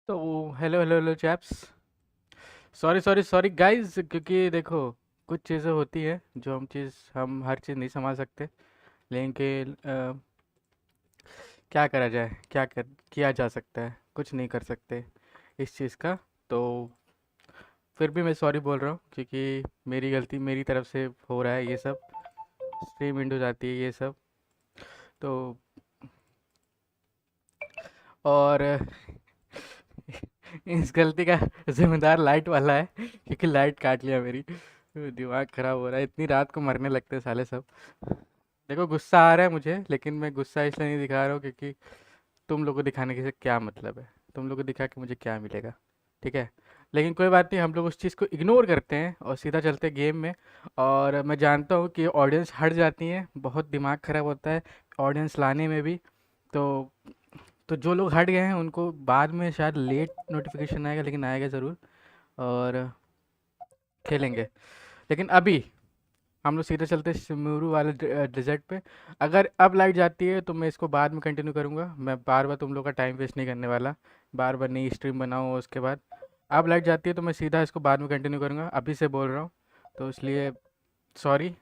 तो hello hello hello chaps. Sorry sorry sorry guys, क्योंकि देखो कुछ चीज़ें होती हैं जो हम हर चीज़ नहीं संभाल सकते। लेकिन क्या करा जाए, किया जा सकता है, कुछ नहीं कर सकते इस चीज़ का। तो फिर भी मैं सॉरी बोल रहा हूँ क्योंकि मेरी गलती, मेरी तरफ से हो रहा है ये सब। स्ट्रीम विंडो जाती है ये सब। तो और इस गलती का जिम्मेदार लाइट वाला है क्योंकि लाइट काट लिया मेरी। दिमाग खराब हो रहा है, इतनी रात को मरने लगते हैं साले सब। देखो गुस्सा आ रहा है मुझे, लेकिन मैं गुस्सा इसलिए नहीं दिखा रहा हूँ क्योंकि तुम लोग को दिखाने के से क्या मतलब है, तुम लोग को दिखा के मुझे क्या मिलेगा। ठीक है। लेकिन कोई बात नहीं, हम लोग उस चीज़ को इग्नोर करते हैं और सीधा चलते हैं गेम में। और मैं जानता हूँ कि ऑडियंस हट जाती है, बहुत दिमाग ख़राब होता है ऑडियंस लाने में भी। तो तो जो लोग हट गए हैं उनको बाद में शायद लेट नोटिफिकेशन आएगा, लेकिन आएगा ज़रूर। और खेलेंगे। लेकिन अभी हम लोग सीधे चलते हैं सुमेरु वाले डिजर्ट पे। अगर अब लाइट जाती है तो मैं इसको बाद में कंटिन्यू करूँगा, मैं बार बार तुम लोग का टाइम वेस्ट नहीं करने वाला। बार बार नई स्ट्रीम बनाऊँ उसके बाद। अब लाइट जाती है तो मैं सीधा इसको बाद में कंटिन्यू करूँगा, अभी से बोल रहा हूँ। तो इसलिए सॉरी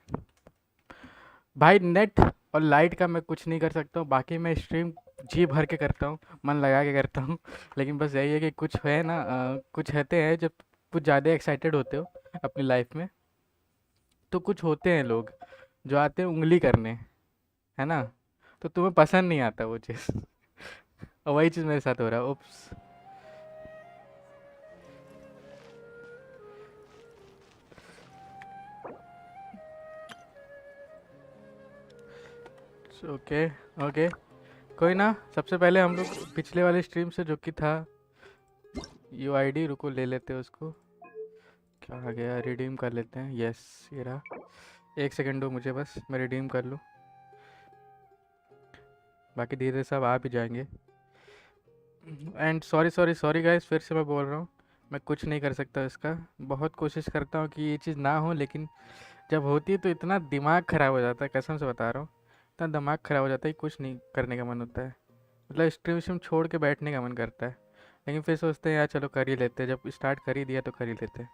भाई। नेट और लाइट का मैं कुछ नहीं कर सकता हूँ, बाकी मैं स्ट्रीम जी भर के करता हूँ, मन लगा के करता हूँ। लेकिन बस यही है कि कुछ है ना, कुछ रहते हैं जब कुछ ज़्यादा एक्साइटेड होते हो अपनी लाइफ में, तो कुछ होते हैं लोग जो आते हैं उंगली करने, है ना। तो तुम्हें पसंद नहीं आता वो चीज़। और वही चीज़ मेरे साथ हो रहा है। उप्स। ओके ओके, कोई ना। सबसे पहले हम लोग पिछले वाले स्ट्रीम से जो कि था यूआईडी, रुको ले लेते हैं उसको। क्या आ गया, रिडीम कर लेते हैं। यस, ये रहा। एक सेकंड दो मुझे, बस मैं रिडीम कर लूँ, बाकी धीरे धीरे सब आ भी जाएंगे। And sorry sorry sorry guys, फिर से मैं बोल रहा हूँ, मैं कुछ नहीं कर सकता इसका। बहुत कोशिश करता हूँ कि ये चीज़ ना हो, लेकिन जब होती है तो इतना दिमाग ख़राब हो जाता है, कसम से बता रहा हूँ। इतना दिमाग ख़राब हो जाता है कि कुछ नहीं करने का मन होता है। मतलब स्ट्रीम स्ट्रीम छोड़ के बैठने का मन करता है, लेकिन फिर सोचते हैं यार चलो कर ही लेते हैं, जब स्टार्ट कर ही दिया तो कर ही लेते हैं।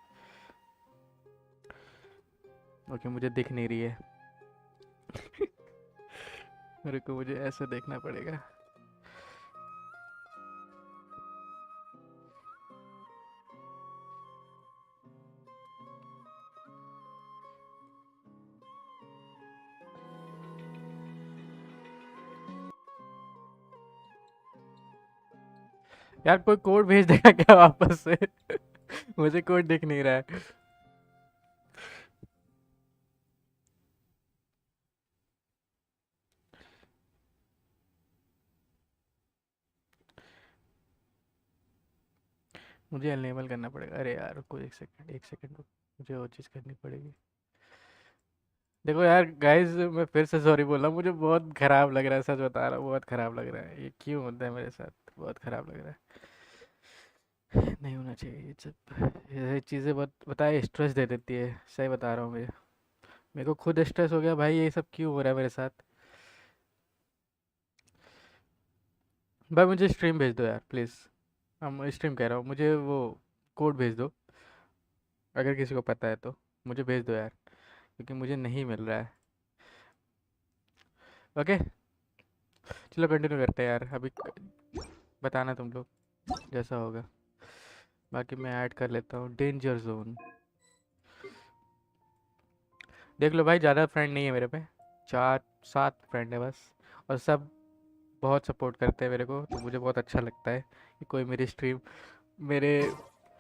ओके, मुझे दिख नहीं रही है। मेरे को मुझे ऐसे देखना पड़ेगा। यार कोई कोड भेज देगा क्या वापस से? मुझे कोड दिख नहीं रहा है। मुझे एनेबल करना पड़ेगा। अरे यार रुको, एक सेकंड एक सेकंड रुको, मुझे वो चीज़ करनी पड़ेगी। देखो यार गाइस, मैं फिर से सॉरी बोल रहा हूँ, मुझे बहुत ख़राब लग रहा है, सच बता रहा हूँ, बहुत ख़राब लग रहा है। ये क्यों होता है मेरे साथ, बहुत ख़राब लग रहा है। नहीं होना चाहिए ये सब। ये चीज़ें बहुत बताए स्ट्रेस दे देती है, सही बता रहा हूँ। मेरे को खुद स्ट्रेस हो गया भाई, ये सब क्यों हो रहा है मेरे साथ। भाई मुझे स्ट्रीम भेज दो यार प्लीज़। हम स्ट्रीम कह रहा हूँ, मुझे वो कोड भेज दो, अगर किसी को पता है तो मुझे भेज दो यार, क्योंकि मुझे नहीं मिल रहा है। ओके, चलो कंटिन्यू करते हैं यार अभी। बताना तुम लोग जैसा होगा। बाकी मैं ऐड कर लेता हूँ डेंजर जोन। देख लो भाई, ज़्यादा फ्रेंड नहीं है मेरे पे, 4 7 फ्रेंड है बस। और सब बहुत सपोर्ट करते हैं मेरे को, तो मुझे बहुत अच्छा लगता है कि कोई मेरी स्ट्रीम मेरे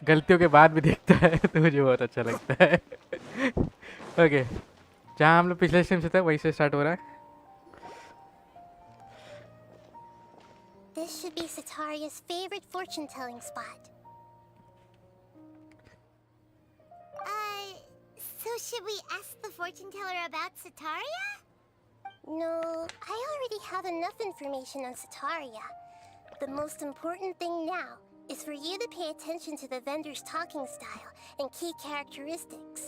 गलतियों के बाद भी देखता है। तो मुझे बहुत अच्छा लगता है। ओके, जहाँ हम लोग पिछले स्ट्रीम से थे वहीं से स्टार्ट हो रहा है। This should be Sataria's favorite fortune-telling spot. So should we ask the fortune teller about Sataria? No, I already have enough information on Sataria. The most important thing now is for you to pay attention to the vendor's talking style and key characteristics.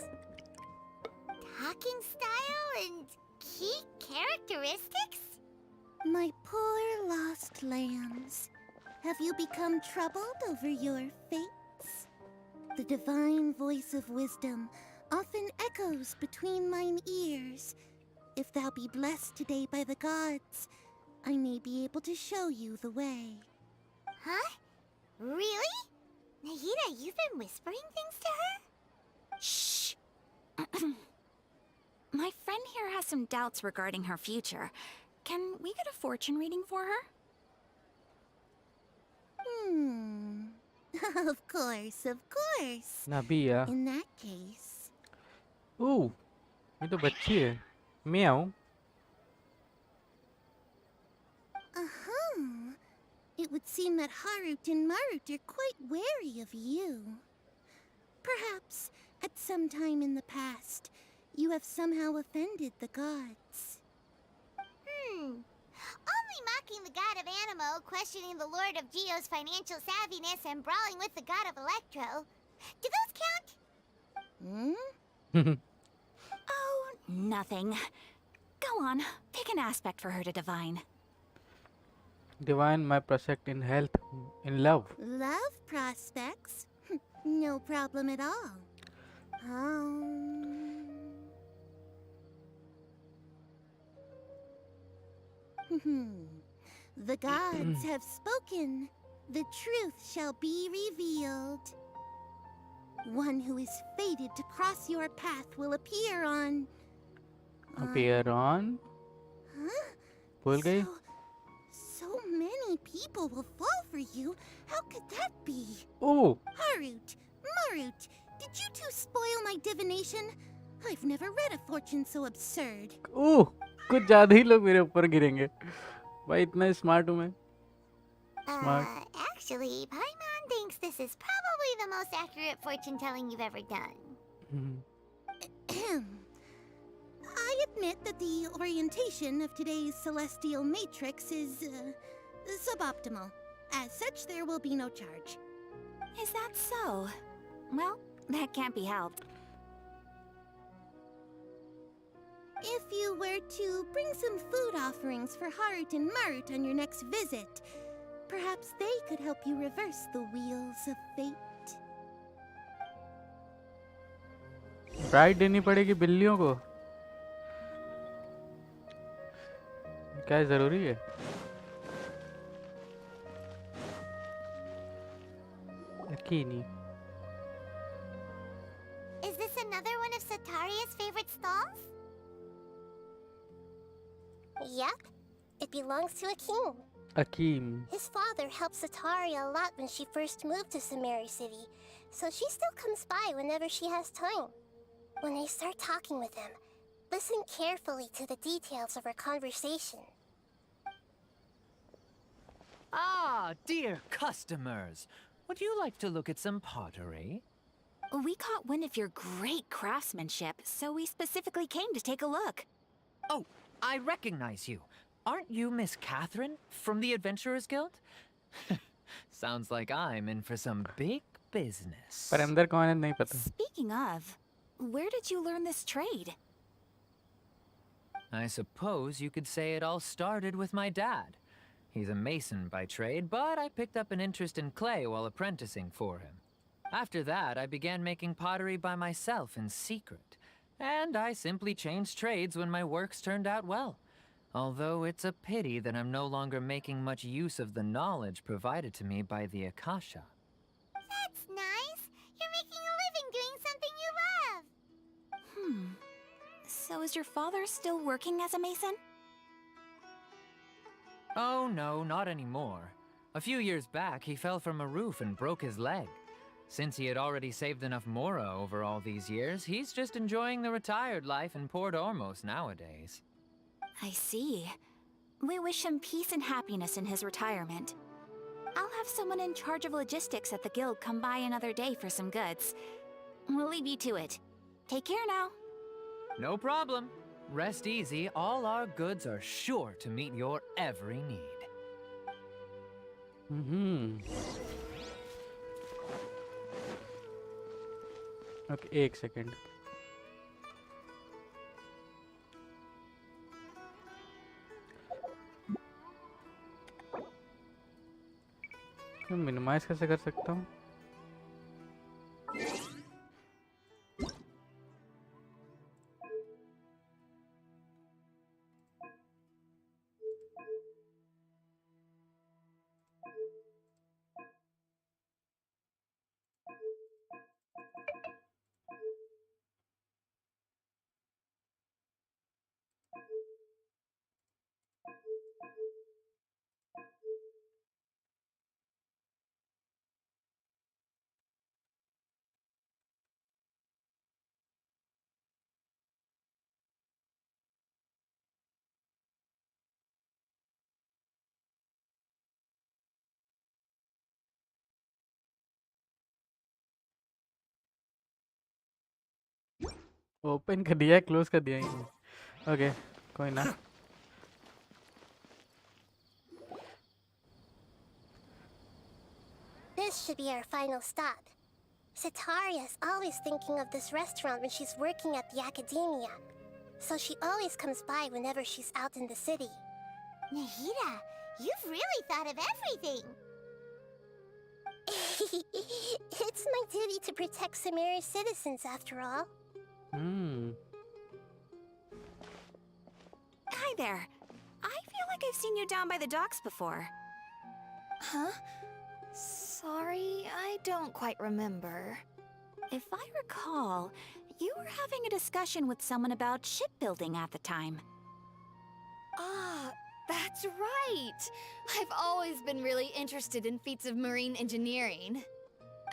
Talking style and key characteristics? My poor lost lambs. Have you become troubled over your fates? The divine voice of wisdom often echoes between mine ears. If thou be blessed today by the gods, I may be able to show you the way. Huh? Really? Nahida, you've been whispering things to her? Shh! My friend here has some doubts regarding her future. Can we get a fortune reading for her? Of course, of course. Nabiya. In that case... ओह, ये तो बच्ची है. मैं आऊँ. Uh-huh. It would seem that Harut and Marut are quite wary of you. Perhaps, at some time in the past, you have somehow offended the gods. Only mocking the god of Animo, questioning the lord of Geo's financial savviness, and brawling with the god of Electro. Do those count? Oh, nothing. Go on, pick an aspect for her to divine. Divine my prospect in health, in love. Love prospects? No problem at all. The gods have spoken. The truth shall be revealed. One who is fated to cross your path will appear on... Appear on. Huh? भूल गई. So many people will fall for you. How could that be? Oh. Harut, Marut, did you two spoil my divination? I've never read a fortune so absurd. Oh. कुछ ज़्यादा ही लोग मेरे ऊपर गिरेंगे. भाई इतना स्मार्ट हूँ मैं. Smart. Actually, Paimon thinks this is probably the most accurate fortune telling you've ever done. I admit that the orientation of today's celestial matrix is suboptimal. As such, there will be no charge. Is that so? Well, that can't be helped. If you were to bring some food offerings for Harut and Marut on your next visit, perhaps they could help you reverse the wheels of fate. Bride देनी पड़ेगी बिल्लियों को. क्या जरूरी है? Akini. Is this another one of Sataria's favorite stalls? Yep. It belongs to Akeem. Akeem. His father helped Sataria a lot when she first moved to Sumeru City, so she still comes by whenever she has time. When I start talking with him, listen carefully to the details of our conversation. Ah, dear customers. Would you like to look at some pottery? We caught wind of your great craftsmanship, so we specifically came to take a look. Oh, I recognize you. Aren't you Miss Catherine from the Adventurers Guild? Sounds like I'm in for some big business. पर अंदर कौन है नहीं पता. Speaking of, where did you learn this trade? I suppose you could say it all started with my dad. He's a mason by trade, but I picked up an interest in clay while apprenticing for him. After that, I began making pottery by myself in secret. And I simply changed trades when my works turned out well. Although it's a pity that I'm no longer making much use of the knowledge provided to me by the Akasha. That's nice. You're making a living doing something you love. So is your father still working as a mason? Oh no, not anymore. A few years back, he fell from a roof and broke his leg. Since he had already saved enough Mora over all these years, he's just enjoying the retired life in Port Ormos nowadays. I see. We wish him peace and happiness in his retirement. I'll have someone in charge of logistics at the guild come by another day for some goods. We'll leave you to it. Take care now. No problem. Rest easy, all our goods are sure to meet your every need. Okay, एक second. मैं minimise कैसे कर सकता हूँ? Open कर दिया है, close कर दिया है। ओके, कोई ना। This should be our final stop. Sitaria's always thinking of this restaurant when she's working at the academia. So she always comes by whenever she's out in the city. Nahida, you've really thought of everything. It's my duty to protect Sumeru's citizens, after all. Hi there. I feel like I've seen you down by the docks before. Huh? Sorry, I don't quite remember. If I recall, you were having a discussion with someone about shipbuilding at the time. Ah, that's right! I've always been really interested in feats of marine engineering.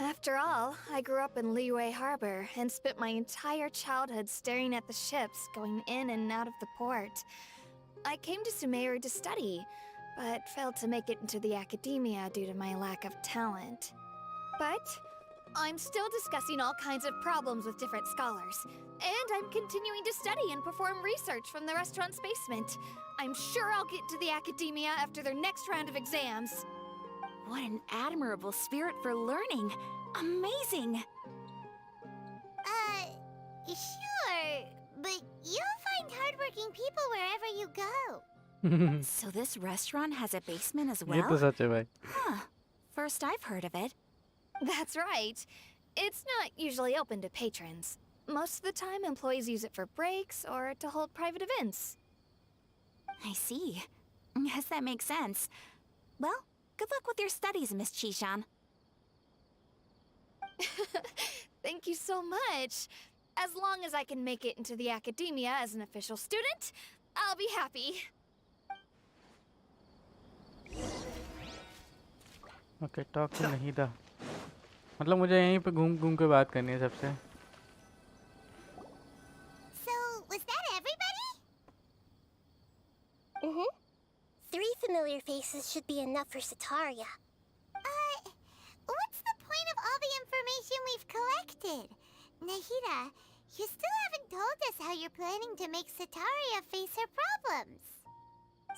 After all, I grew up in Liyue Harbor and spent my entire childhood staring at the ships going in and out of the port. I came to Sumeru to study, but failed to make it into the academia due to my lack of talent. But I'm still discussing all kinds of problems with different scholars, and I'm continuing to study and perform research from the restaurant's basement. I'm sure I'll get to the academia after their next round of exams. What an admirable spirit for learning! Amazing! Sure, but you'll find hardworking people wherever you go. So this restaurant has a basement as ये तो well? सच है भाई। Huh. First I've heard of it. That's right. It's not usually open to patrons. Most of the time, employees use it for breaks or to hold private events. I see. Yes, that makes sense. Well, good luck with your studies, Miss Chishan. Thank you so much. As long as I can make it into the academia as an official student, I'll be happy. Okay, talk तो नहीं था। मतलब मुझे यहीं पे घूम घूम के बात करनी है सबसे। So, was that everybody? Mm-hmm. 3 familiar faces should be enough for Sitaria. What's the point of all the information we've collected? Nahida, you still haven't told us how you're planning to make Sitaria face her problems.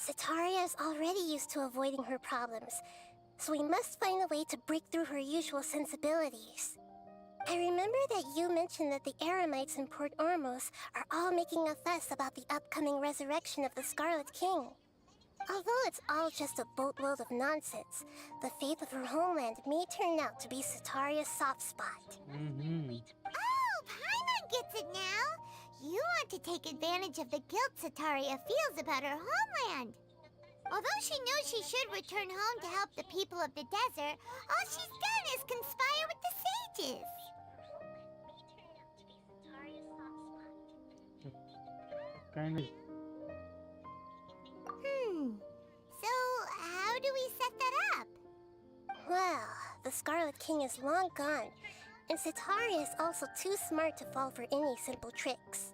Sitaria is already used to avoiding her problems, so we must find a way to break through her usual sensibilities. I remember that you mentioned that the Eremites in Port Ormos are all making a fuss about the upcoming resurrection of the Scarlet King. Although it's all just a boatload of nonsense, the fate of her homeland may turn out to be Sitaria's soft spot. Oh, Paimon gets it now! You want to take advantage of the guilt Sitaria feels about her homeland. Although she knows she should return home to help the people of the desert, all she's done is conspire with the sages. Kind of. So, how do we set that up? Well, the Scarlet King is long gone, and Sitaria is also too smart to fall for any simple tricks.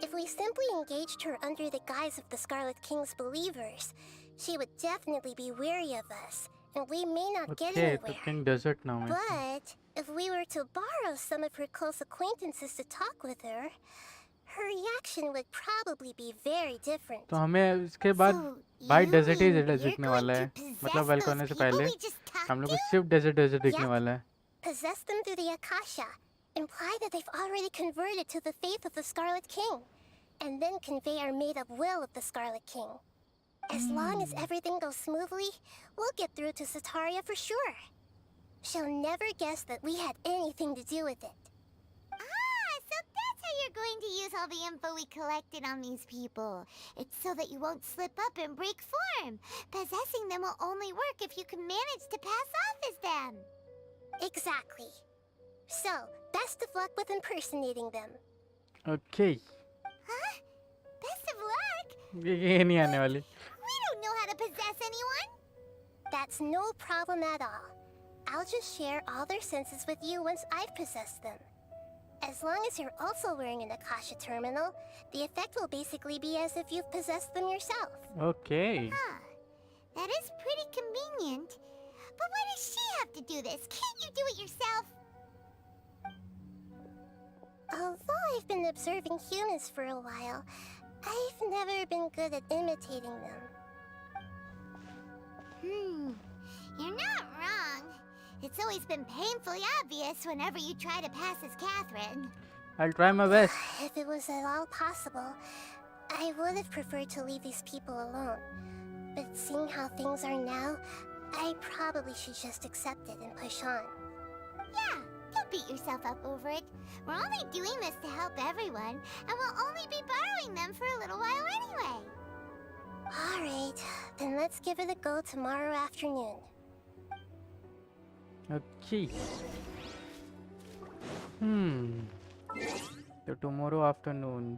If we simply engaged her under the guise of the Scarlet King's believers, she would definitely be weary of us, and we may not get Okay, anywhere. तो King Desert now है। But if we were to borrow some of her close acquaintances to talk with her, her reaction would probably be very different. तो हमें इसके बाद भाई desert ही दिखने वाला है। मतलब वेलकम होने से पहले हम लोग को सिर्फ डेजर्ट दिखने वाला है। Possess them through the Akasha. Imply that they've already converted to the faith of the Scarlet King, and then convey our made-up will of the Scarlet King. As long as everything goes smoothly, we'll get through to Sataria for sure. She'll never guess that we had anything to do with it. Ah, so that's how you're going to use all the info we collected on these people. It's so that you won't slip up and break form. Possessing them will only work if you can manage to pass off as them. Exactly. So, best of luck with impersonating them. Okay. Huh? Best of luck? ये नहीं आने वाली. We don't know how to possess anyone. That's no problem at all. I'll just share all their senses with you once I've possessed them. As long as you're also wearing an Akasha terminal, the effect will basically be as if you've possessed them yourself. Okay. Huh. That is pretty convenient. But why does she have to do this? Can't you do it yourself? Although I've been observing humans for a while, I've never been good at imitating them. You're not wrong. It's always been painfully obvious whenever you try to pass as Catherine. I'll try my best. If it was at all possible, I would have preferred to leave these people alone. But seeing how things are now, I probably should just accept it and push on. Yeah, don't beat yourself up over it. We're only doing this to help everyone, and we'll only be borrowing them for a little while anyway. Alright, then let's give it a go tomorrow afternoon. Okay. तो tomorrow afternoon.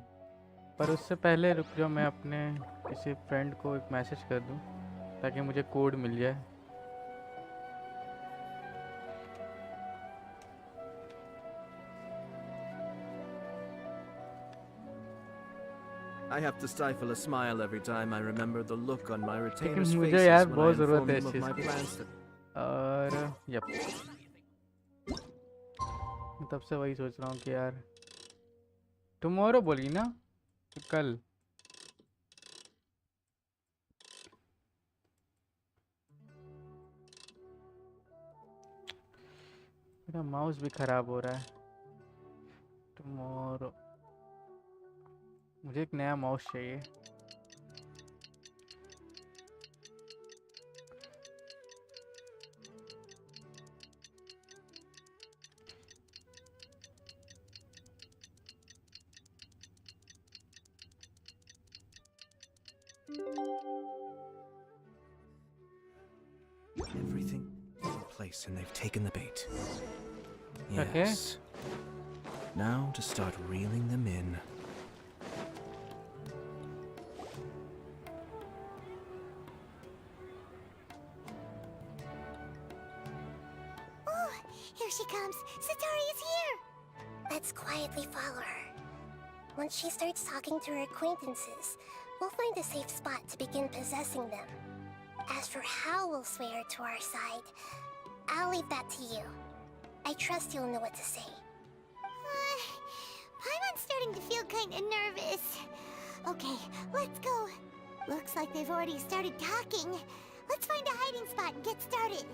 पर उससे पहले रुक जाओ, मैं अपने किसी friend को एक मैसेज कर दूं ताकि मुझे कोड मिल जाए. I have to stifle a smile every time I remember the look on my लेकिन retainers' मुझे faces यार when I बहुत ज़रूरत inform है them इस of चीज़ my की. plans to... और यप, मैं तब से वही सोच रहा हूँ कि यार टुमारो बोली ना कि कल. मेरा माउस भी खराब हो रहा है. टुमारो मुझे एक नया माउस चाहिए. Everything in place and they've taken the bait. Okay. Yes. Now to start reeling them in. Oh, here she comes. Sataria's here. Let's quietly follow her. Once she starts talking to her acquaintances, we'll find a safe spot to begin possessing them. As for how we'll sway her to our side, I'll leave that to you. I trust you'll know what to say. Paimon's starting to feel kinda nervous. Okay, let's go. Looks like they've already started talking. Let's find a hiding spot and get started.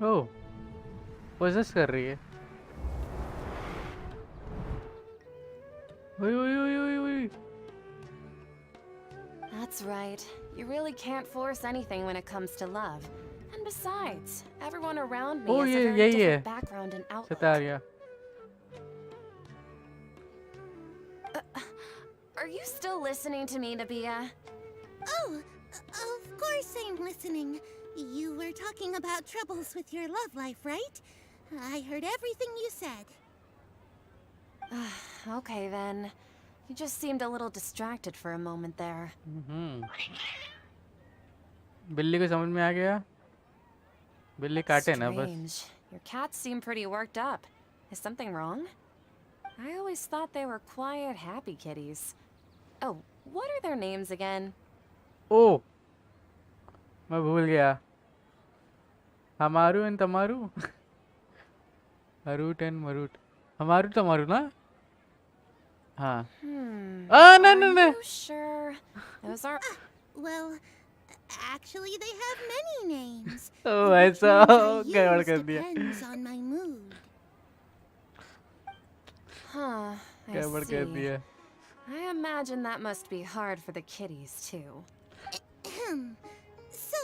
ओह, poses कर रही है. ओए ओए ओए ओए ओए. That's right. You really can't force anything when it comes to love. And besides, everyone around me Oh, has a yeah, very yeah, different yeah. background and outlook. Sataria. Are you still listening to me, Nabia? Oh, of course I'm listening. You were talking about troubles with your love life, right? I heard everything you said. Okay then. You just seemed a little distracted for a moment there. बिल्ली को समझ में आ गया. बिल्ली काटे ना बस. Strange. Your cats seem pretty worked up. Is something wrong? I always thought they were quiet, happy kitties. Oh, what are their names again? ओह, मैं भूल गया. हमारू एंड तमारू. हरूट एंड मरूट. हमारू तमारू ना. हाँ. Are no. you sure? Those aren't... Well, actually they have many names. O which ऐसा means I गड़बड़ use कर दिया depends on my mood. Huh, I गड़बड़ कर see. दिया I imagine that must be hard for the kitties, too. So,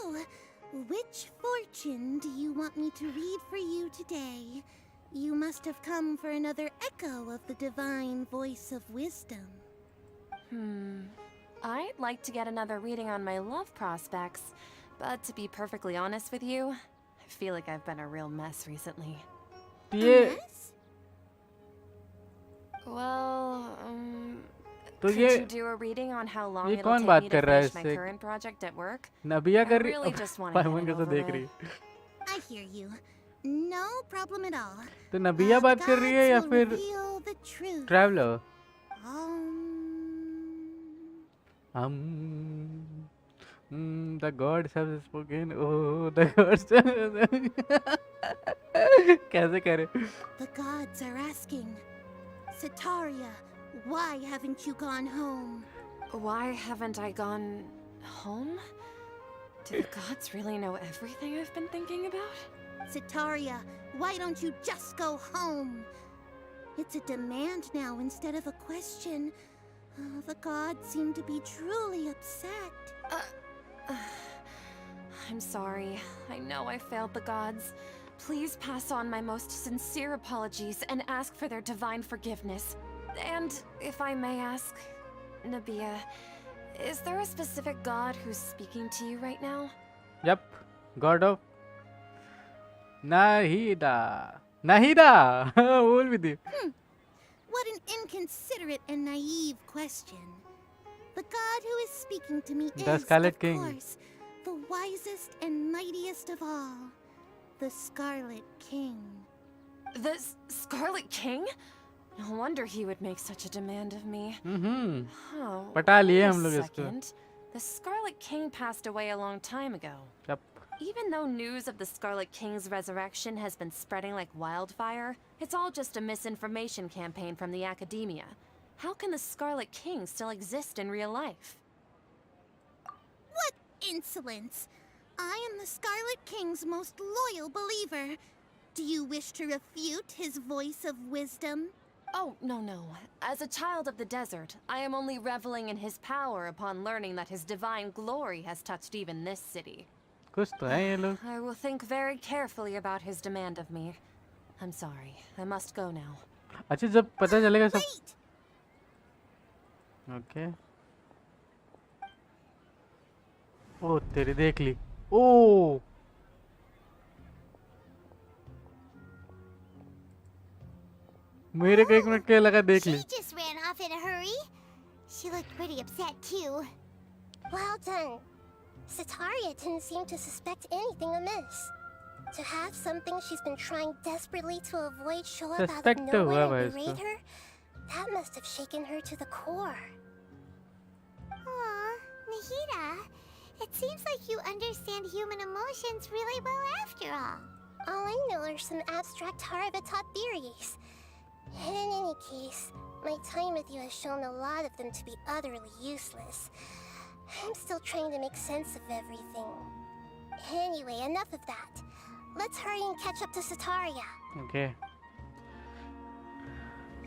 which fortune do you want me to read for you today? You must have come for another echo of the divine voice of wisdom. I'd like to get another reading on my love prospects, but to be perfectly honest with you, I feel like I've been a real mess recently. ये Yes? Well, तो could ये you do a reading on how long ये it'll कौन take बात me कर to रहा है finish my इससे current project at work? नबिया I कर रही really just want to get पाइमन it कैसे over देख with. रही है I hear you. No problem at all. तो नबिया The बात कर रही है gods या will फिर reveal the truth. Traveller Um, the gods have spoken oh the gods कैसे करे The gods are asking, Sataria, why haven't you gone home? Why haven't I gone home? Do the gods really know everything I've been thinking about? Sataria, why don't you just go home? It's a demand now instead of a question. The gods seem to be truly upset. I'm sorry. I know I failed the gods. Please pass on my most sincere apologies and ask for their divine forgiveness. And if I may ask, Nabia, is there a specific god who's speaking to you right now? yep god of Nahida बोल भी दी What an inconsiderate and naive question. The god who is speaking to me The is, Scarlet of King. course, the wisest and mightiest of all, the Scarlet King. The Scarlet King? No wonder he would make such a demand of me. Oh, पटा लिए wait a हम लोग इसको second. The Scarlet King passed away a long time ago. yep Even though news of the Scarlet King's resurrection has been spreading like wildfire, it's all just a misinformation campaign from the academia. How can the Scarlet King still exist in real life? What insolence! I am the Scarlet King's most loyal believer. Do you wish to refute his voice of wisdom? Oh, no. As a child of the desert, I am only reveling in his power upon learning that his divine glory has touched even this city. कुछ तो है ये लोग I will think very carefully about his demand of me. I'm sorry. I must go now. अच्छा जब पता चलेगा सब Wait! ओके ओ तेरी देख ली ओ मेरे को एक मिनट के लगा देख ली She just ran off in a hurry. She looked pretty upset too. Well done. Sataria didn't seem to suspect anything amiss. To have something she's been trying desperately to avoid show up out of Suspect तो हुआ nowhere भाई and berate इसको her, that must have shaken her to the core. Aw, Nahida, it seems like you understand human emotions really well after all. All I know are some abstract Haravatot theories. In any case, my time with you has shown a lot of them to be utterly useless. I'm still trying to make sense of everything. Anyway, enough of that. Let's hurry and catch up to Sataria. Okay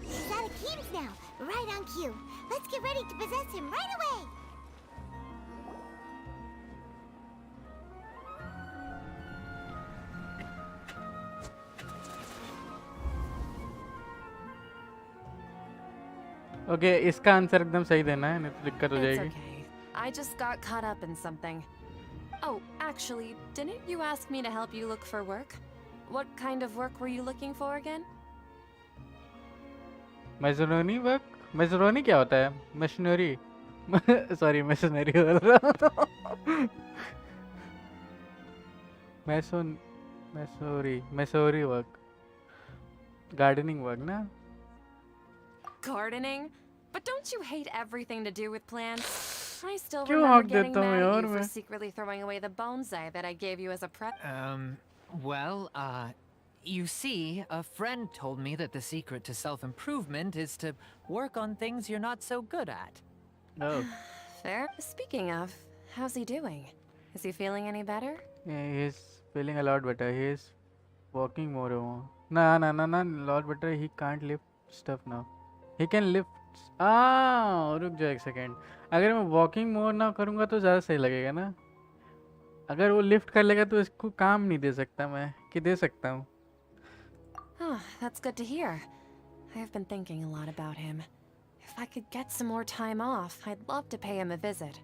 He's out of Keem's now, right on cue. Let's get ready to possess him right away. Okay इसका answer एकदम सही देना है नहीं तो दिक्कत हो It's जाएगी okay. I just got caught up in something. Oh, actually, didn't you ask me to help you look for work? What kind of work were you looking for again? Masonry work masonry क्या होता है machinery sorry machinery बोल रहा हूँ masonry work gardening work ना Gardening? But don't you hate everything to do with plants? I still क्यों remember हक getting देता हूँ mad at यार you for मैं secretly throwing away the bonsai that I gave you as a Well, you see, a friend told me that the secret to self-improvement is to work on things you're not so good at. oh Fair. Speaking of, how's he doing? Is he feeling any better? yeah, he's feeling a lot better. He is walking more. No, lot better. He can't lift stuff now. He can lift. रुक जाओ एक second. अगर मैं walking मोर ना करूँगा तो ज़्यादा सही लगेगा ना. अगर वो लिफ्ट कर लेगा तो इसको काम नहीं दे सकता मैं कि दे सकता हूँ. Oh, that's good to hear. I have been thinking a lot about him. If I could get some more time off, I'd love to pay him a visit.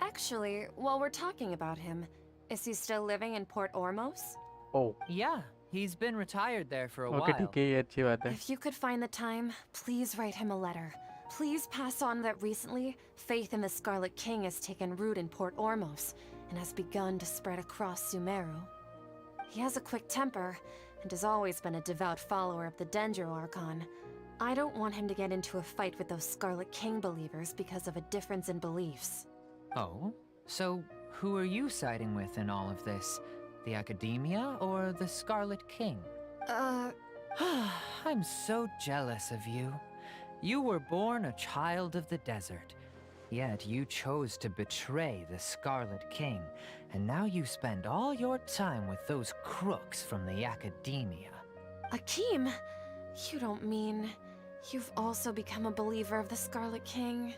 Actually, while we're talking about him, is he still living in Port Ormos? Oh. Yeah, he's been retired there for a Okay, while. ठीक है ये अच्छी बात है. If you could find the time, please write him a letter. Please pass on that recently, faith in the Scarlet King has taken root in Port Ormos and has begun to spread across Sumeru. He has a quick temper and has always been a devout follower of the Dendro Archon. I don't want him to get into a fight with those Scarlet King believers because of a difference in beliefs. Oh? So, who are you siding with in all of this? The Academia or the Scarlet King? I'm so jealous of you. You were born a child of the desert. Yet you chose to betray the Scarlet King, and now you spend all your time with those crooks from the Academia. Akeem, you don't mean you've also become a believer of the Scarlet King?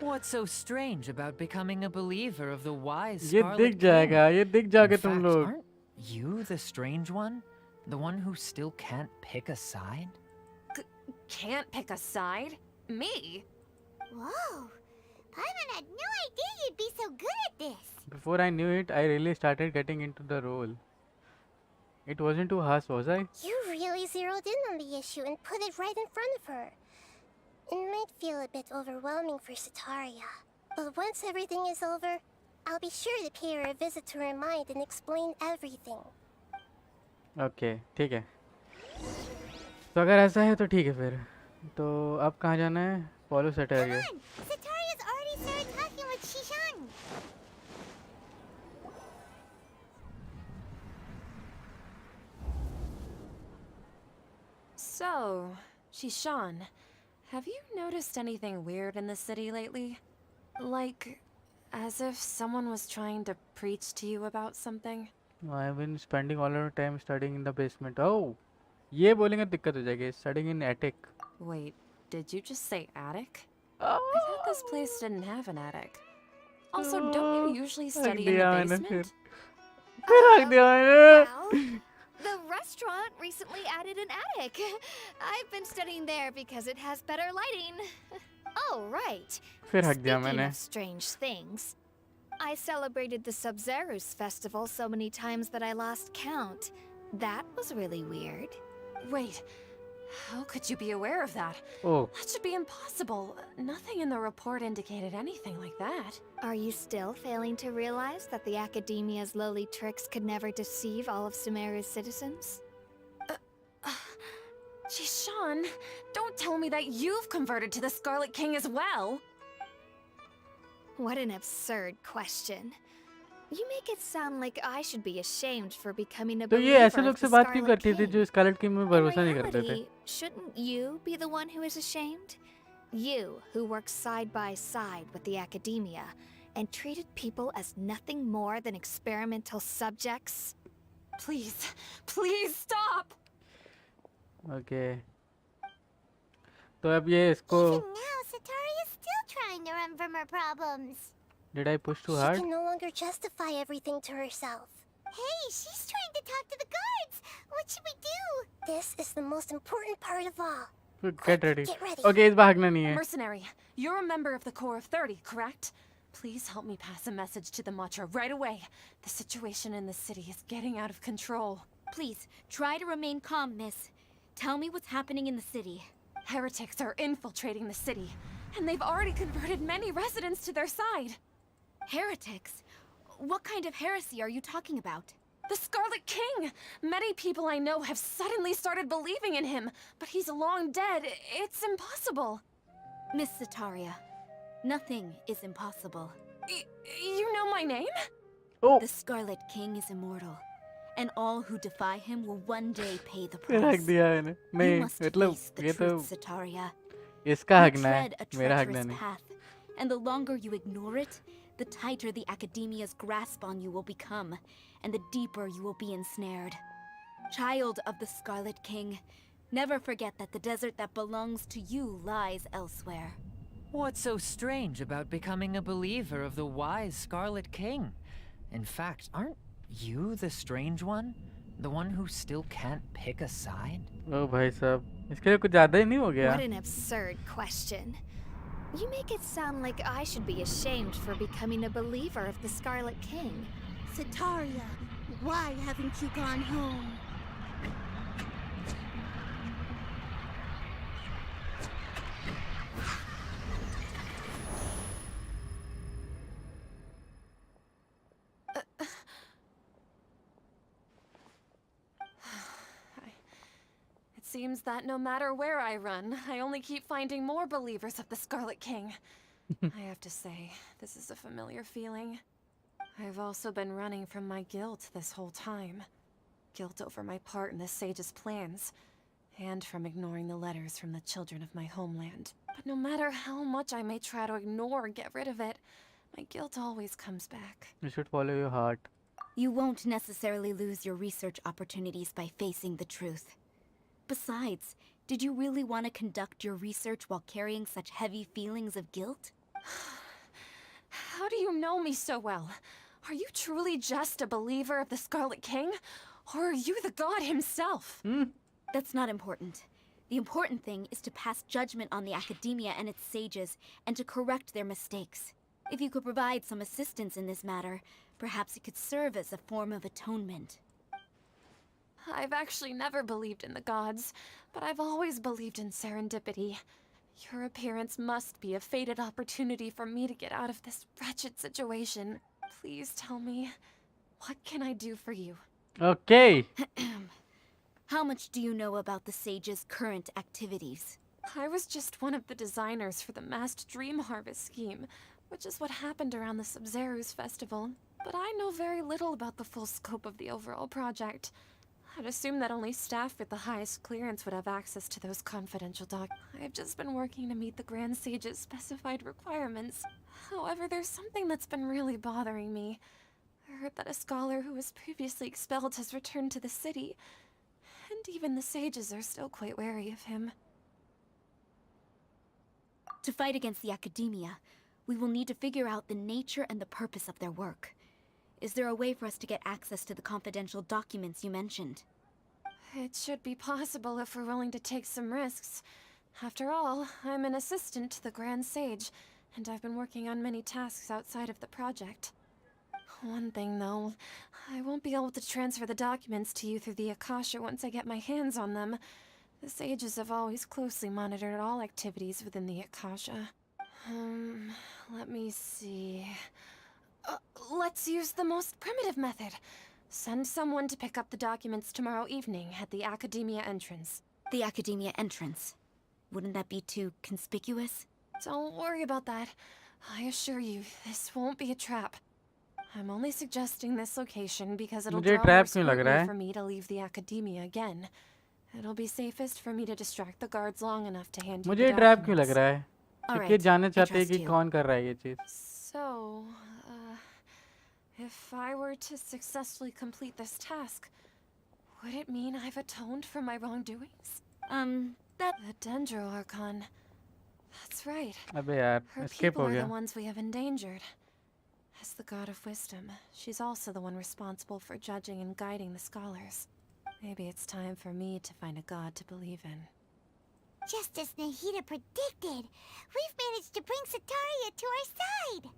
What's so strange about becoming a believer of the wise ये Scarlet दिख जाएगा, ये दिख जाओगे In तुम fact, लोग. aren't you the strange one? The one who still can't pick a side? Can't pick a side? Me? Whoa! Paimon had no idea you'd be so good at this. Before I knew it, I really started getting into the role. It wasn't too harsh, was I? You really zeroed in on the issue and put it right in front of her. It might feel a bit overwhelming for Sataria, but once everything is over, I'll be sure to pay her a visit to her mind and explain everything. Okay, ठीक है. तो अगर ऐसा है तो ठीक है फिर. तो अब कहाँ जाना है? Follow Sataria. Come on! Sataria's already started talking with Shishan. So, Shishan, have you noticed anything weird in the city lately? Like, as if someone was trying to preach to you about something? I've been spending all our time studying in the basement. Oh, ये बोलेंगे दिक्कत हो जाएगी. Studying in attic. Wait, did you just say attic? I thought this place didn't have an attic. Also, don't you usually study in the basement? Well, the restaurant recently added an attic. I've been studying there because it has better lighting. Oh, right. फिर हक दिया Speaking मैंने. of strange things, I celebrated the Sub-Zero's festival so many times that I lost count. That was really weird. Wait, how could you be aware of that? Oh, That should be impossible. Nothing in the report indicated anything like that. Are you still failing to realize that the Academia's lowly tricks could never deceive all of Sumeru's citizens? Jishan, don't tell me that you've converted to the Scarlet King as well. What an absurd question. You make it sound like I should be ashamed for becoming a तो ये believer ऐसे लोग of से the बात क्यों Scarlet करती थी King? जो स्कारलेट किंग में In भरोसा नहीं करते थे? reality, shouldn't you be the one who is ashamed? You, who works side by side with the Academia and treated people as nothing more than experimental subjects? Please, please stop! Okay. तो अब ये इसको. Even now, Sataria's still trying to run from her problems. Did I push too She hard? can no longer justify everything to herself. Hey, she's trying to talk to the guards. What should we do? This is the most important part of all. Get ready. Get ready. Okay, इस बार भागना नहीं है. Mercenary, you're a member of the Corps of 30, correct? Please help me pass a message to the Macho right away. The situation in the city is getting out of control. Please, try to remain calm, miss. Tell me what's happening in the city. Heretics are infiltrating the city, and they've already converted many residents to their side. Heretics? What kind of heresy are you talking about? The Scarlet King! Many people I know have suddenly started believing in him, but he's long dead. It's impossible. Miss Sataria, nothing is impossible. You know my name? Oh, The Scarlet King is immortal, and all who defy him will one day pay the फिर हक price. दिया मैंने. You नहीं, must मतलब face the ये तो truth, Sataria. इसका You हकना है, tread a मेरा हकना treacherous नहीं. path, and the longer you ignore it, the tighter the Academia's grasp on you will become, and the deeper you will be ensnared. Child of the Scarlet King, never forget that the desert that belongs to you lies elsewhere. What's so strange about becoming a believer of the wise Scarlet King? In fact, aren't you the strange one? The one who still can't pick a side? ओ भाई साहब, इसके लिए कुछ ज़्यादा ही नहीं हो गया? What an absurd question. You make it sound like I should be ashamed for becoming a believer of the Scarlet King. Sataria, why haven't you gone home? It seems that no matter where I run, I only keep finding more believers of the Scarlet King. I have to say, this is a familiar feeling. I've also been running from my guilt this whole time. Guilt over my part in the Sage's plans, and from ignoring the letters from the children of my homeland. But no matter how much I may try to ignore or get rid of it, my guilt always comes back. You should follow your heart. You won't necessarily lose your research opportunities by facing the truth. Besides, did you really want to conduct your research while carrying such heavy feelings of guilt? How do you know me so well? Are you truly just a believer of the Scarlet King? Or are you the god himself? That's not important. The important thing is to pass judgment on the Academia and its sages, and to correct their mistakes. If you could provide some assistance in this matter, perhaps it could serve as a form of atonement. I've actually never believed in the gods, but I've always believed in serendipity. Your appearance must be a fated opportunity for me to get out of this wretched situation. Please tell me, what can I do for you? Okay. How much do you know about the sage's current activities? I was just one of the designers for the massed dream harvest scheme, which is what happened around the Sub-Zeru's festival. But I know very little about the full scope of the overall project. I'd assume that only staff with the highest clearance would have access to those confidential documents. I've just been working to meet the Grand Sage's specified requirements. However, there's something that's been really bothering me. I heard that a scholar who was previously expelled has returned to the city, and even the sages are still quite wary of him. To fight against the Academia, we will need to figure out the nature and the purpose of their work. Is there a way for us to get access to the confidential documents you mentioned? It should be possible if we're willing to take some risks. After all, I'm an assistant to the Grand Sage, and I've been working on many tasks outside of the project. One thing, though, I won't be able to transfer the documents to you through the Akasha once I get my hands on them. The sages have always closely monitored all activities within the Akasha. Let me see... let's use the most primitive method. Send someone to pick up the documents tomorrow evening at the Academia entrance. The Academia entrance. Wouldn't that be too conspicuous? Don't worry about that. I assure you, this won't be a trap. I'm only suggesting this location because it'll मुझे draw more trap क्यों लग रहा scrutiny है? for me to leave the Academia again. It'll be safest for me to distract the guards long enough to hand you मुझे the trap क्यों लग documents. रहा है? Alright, क्योंकि जानना I चाहते हैं trust कि you. कौन कर रहा है ये चीज़. So, if I were to successfully complete this task, would it mean I've atoned for my wrongdoings? That... The Dendro Archon. That's right. अबे यार, Her escape people हो are गया. the ones we have endangered. As the god of wisdom, she's also the one responsible for judging and guiding the scholars. Maybe it's time for me to find a god to believe in. Just as Nahida predicted, we've managed to bring Sataria to our side.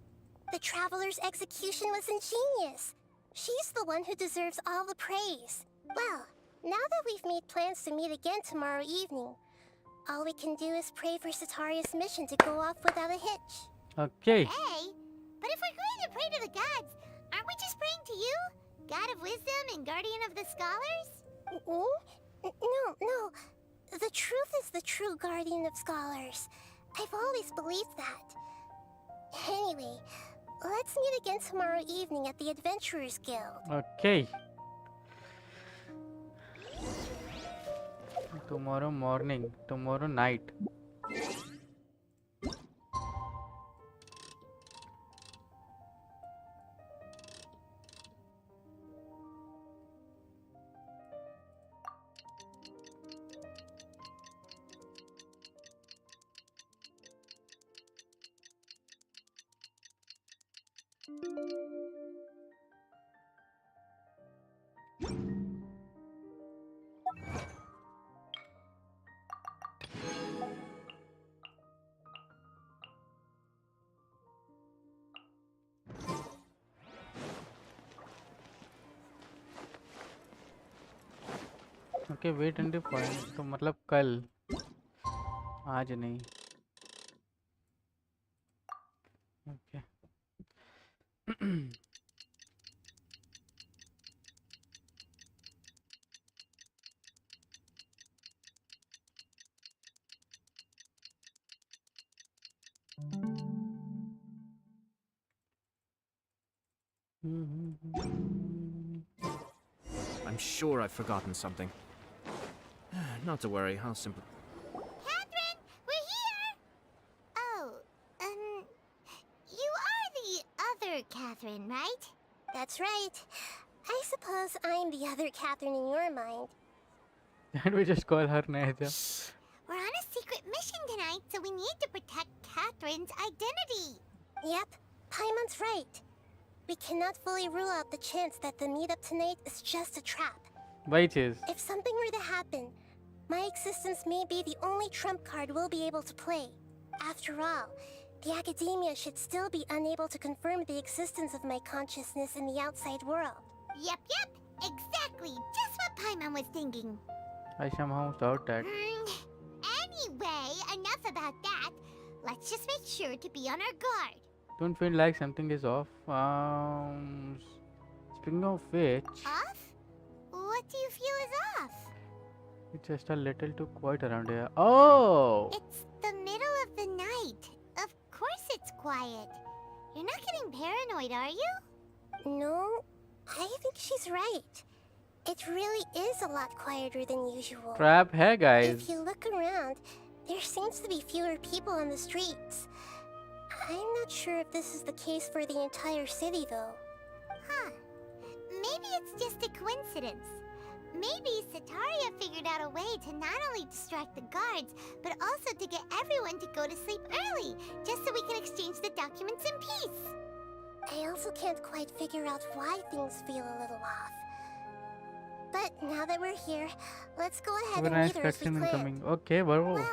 The Traveler's execution was ingenious. She's the one who deserves all the praise. Well, now that we've made plans to meet again tomorrow evening, all we can do is pray for Sataria's mission to go off without a hitch. Okay. Hey, but if we're going to pray to the gods, aren't we just praying to you? God of wisdom and guardian of the scholars? No. The truth is the true guardian of scholars. I've always believed that. Anyway, let's meet again tomorrow evening at the Adventurers Guild. Okay. Tomorrow morning, tomorrow night. Okay wait and point तो मतलब कल, आज नहीं। Okay I'm sure I've forgotten something. Not to worry, I'll simply... Catherine, we're here! Oh, you are the other Catherine, right? That's right. I suppose I'm the other Catherine in your mind. Can't we just call her Naja? We're on a secret mission tonight, so we need to protect Catherine's identity. Yep, Paimon's right. We cannot fully rule out the chance that the meetup tonight is just a trap. वही चीज। If something were to happen, my existence may be the only trump card we'll be able to play. After all, the academia should still be unable to confirm the existence of my consciousness in the outside world. Yep, exactly. Just what Paimon was thinking. I somehow thought that. Anyway, enough about that. Let's just make sure to be on our guard. Don't feel like something is off. Speaking of which, Off? What do you feel is off? it's just a little too quiet around here. Oh! It's the middle of the night. Of course it's quiet. You're not getting paranoid, are you? No, I think she's right. It really is a lot quieter than usual. Trap है guys. If you look around, there seems to be fewer people on the streets. I'm not sure if this is the case for the entire city, though. Huh. Maybe it's just a coincidence. Maybe Sataria figured out a way to not only distract the guards, but also to get everyone to go to sleep early, just so we can exchange the documents in peace. I also can't quite figure out why things feel a little off. But now that we're here, let's go ahead and Nice meet her as we cutscene planned. incoming. Okay, bro. Well,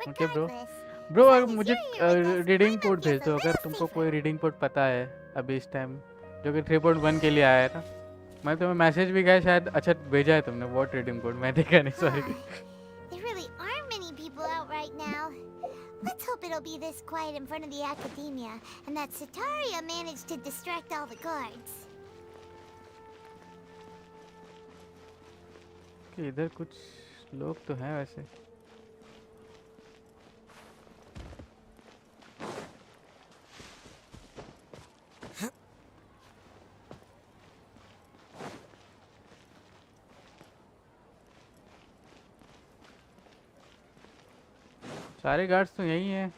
Okay, bro. regardless, bro as अगर long as मुझे you're here with us, reading Paimon code भेज feels दो, a अगर little तुमको safer. कोई reading code पता है अभी इस टाइम, जो कि 3.1 के लिए आया है ना। मैं तुम्हें मैसेज भी गया शायद, अच्छा भेजा है तुमने व्हाट रीडिंग कोड, मैं देखा नहीं, sorry. There really aren't many people out right now. Let's hope it'll be this quiet in front of the academia, and that Sataria managed to distract all the guards. कि इधर कुछ लोग तो हैं वैसे। सारे गार्ड्स तो यही हैं।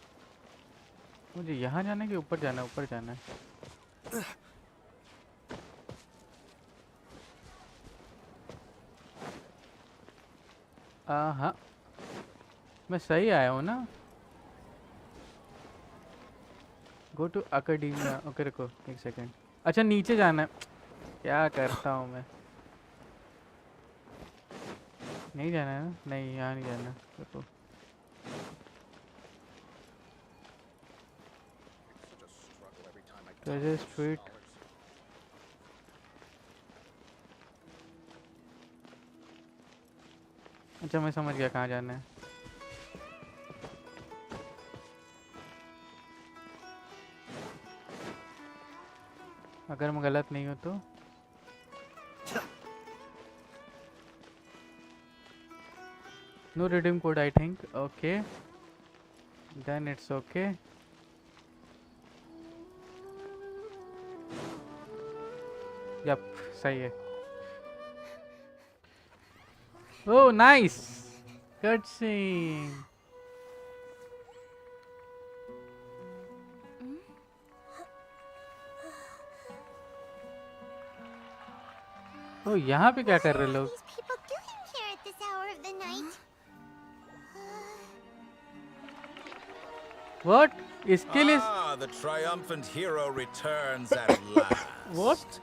मुझे यहाँ जाना है कि ऊपर जाना है? ऊपर जाना है। हाँ, मैं सही आया हूँ ना? Go to academia. ओके रुको एक सेकेंड। अच्छा नीचे जाना है। क्या करता हूँ मैं? नहीं जाना है ना? नहीं, यहाँ नहीं जाना। रुको। Treasure Street. अच्छा मैं समझ गया कहाँ जाना है। अगर मैं गलत नहीं हूँ तो no redeem code I think. Okay, then it's okay. Yep, सही है। Oh, nice cutscene. Oh, यहाँ पे क्या कर रहे लोग? What are these people doing here at this hour of the night? What? इसके लिए? Ah, the triumphant hero returns at last. What?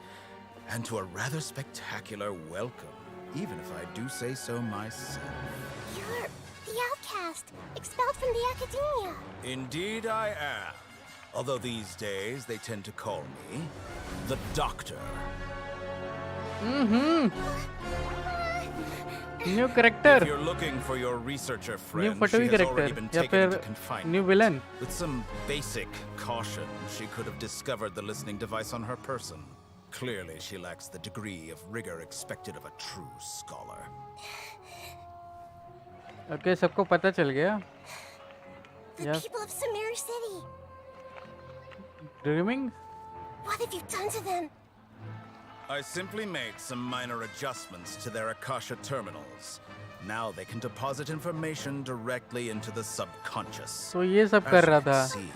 And to a rather spectacular welcome, even if I do say so myself. You're the outcast, expelled from the academia. Indeed I am. Although these days they tend to call me the Doctor. Mm-hmm. New If character, you're looking for your researcher new friend, she फटोवी has already character been या taken into फिर confinement. New villain? With some basic caution, she could have discovered the listening device on her person. Clearly, she lacks the degree of rigor expected of a true scholar. Okay, सबको पता चल गया। The Yeah. people of Sumeru City. Dreaming? What have you done to them? I simply made some minor adjustments to their Akasha terminals. Now they can deposit information directly into the subconscious. तो ये सब As कर you रहा can था। see,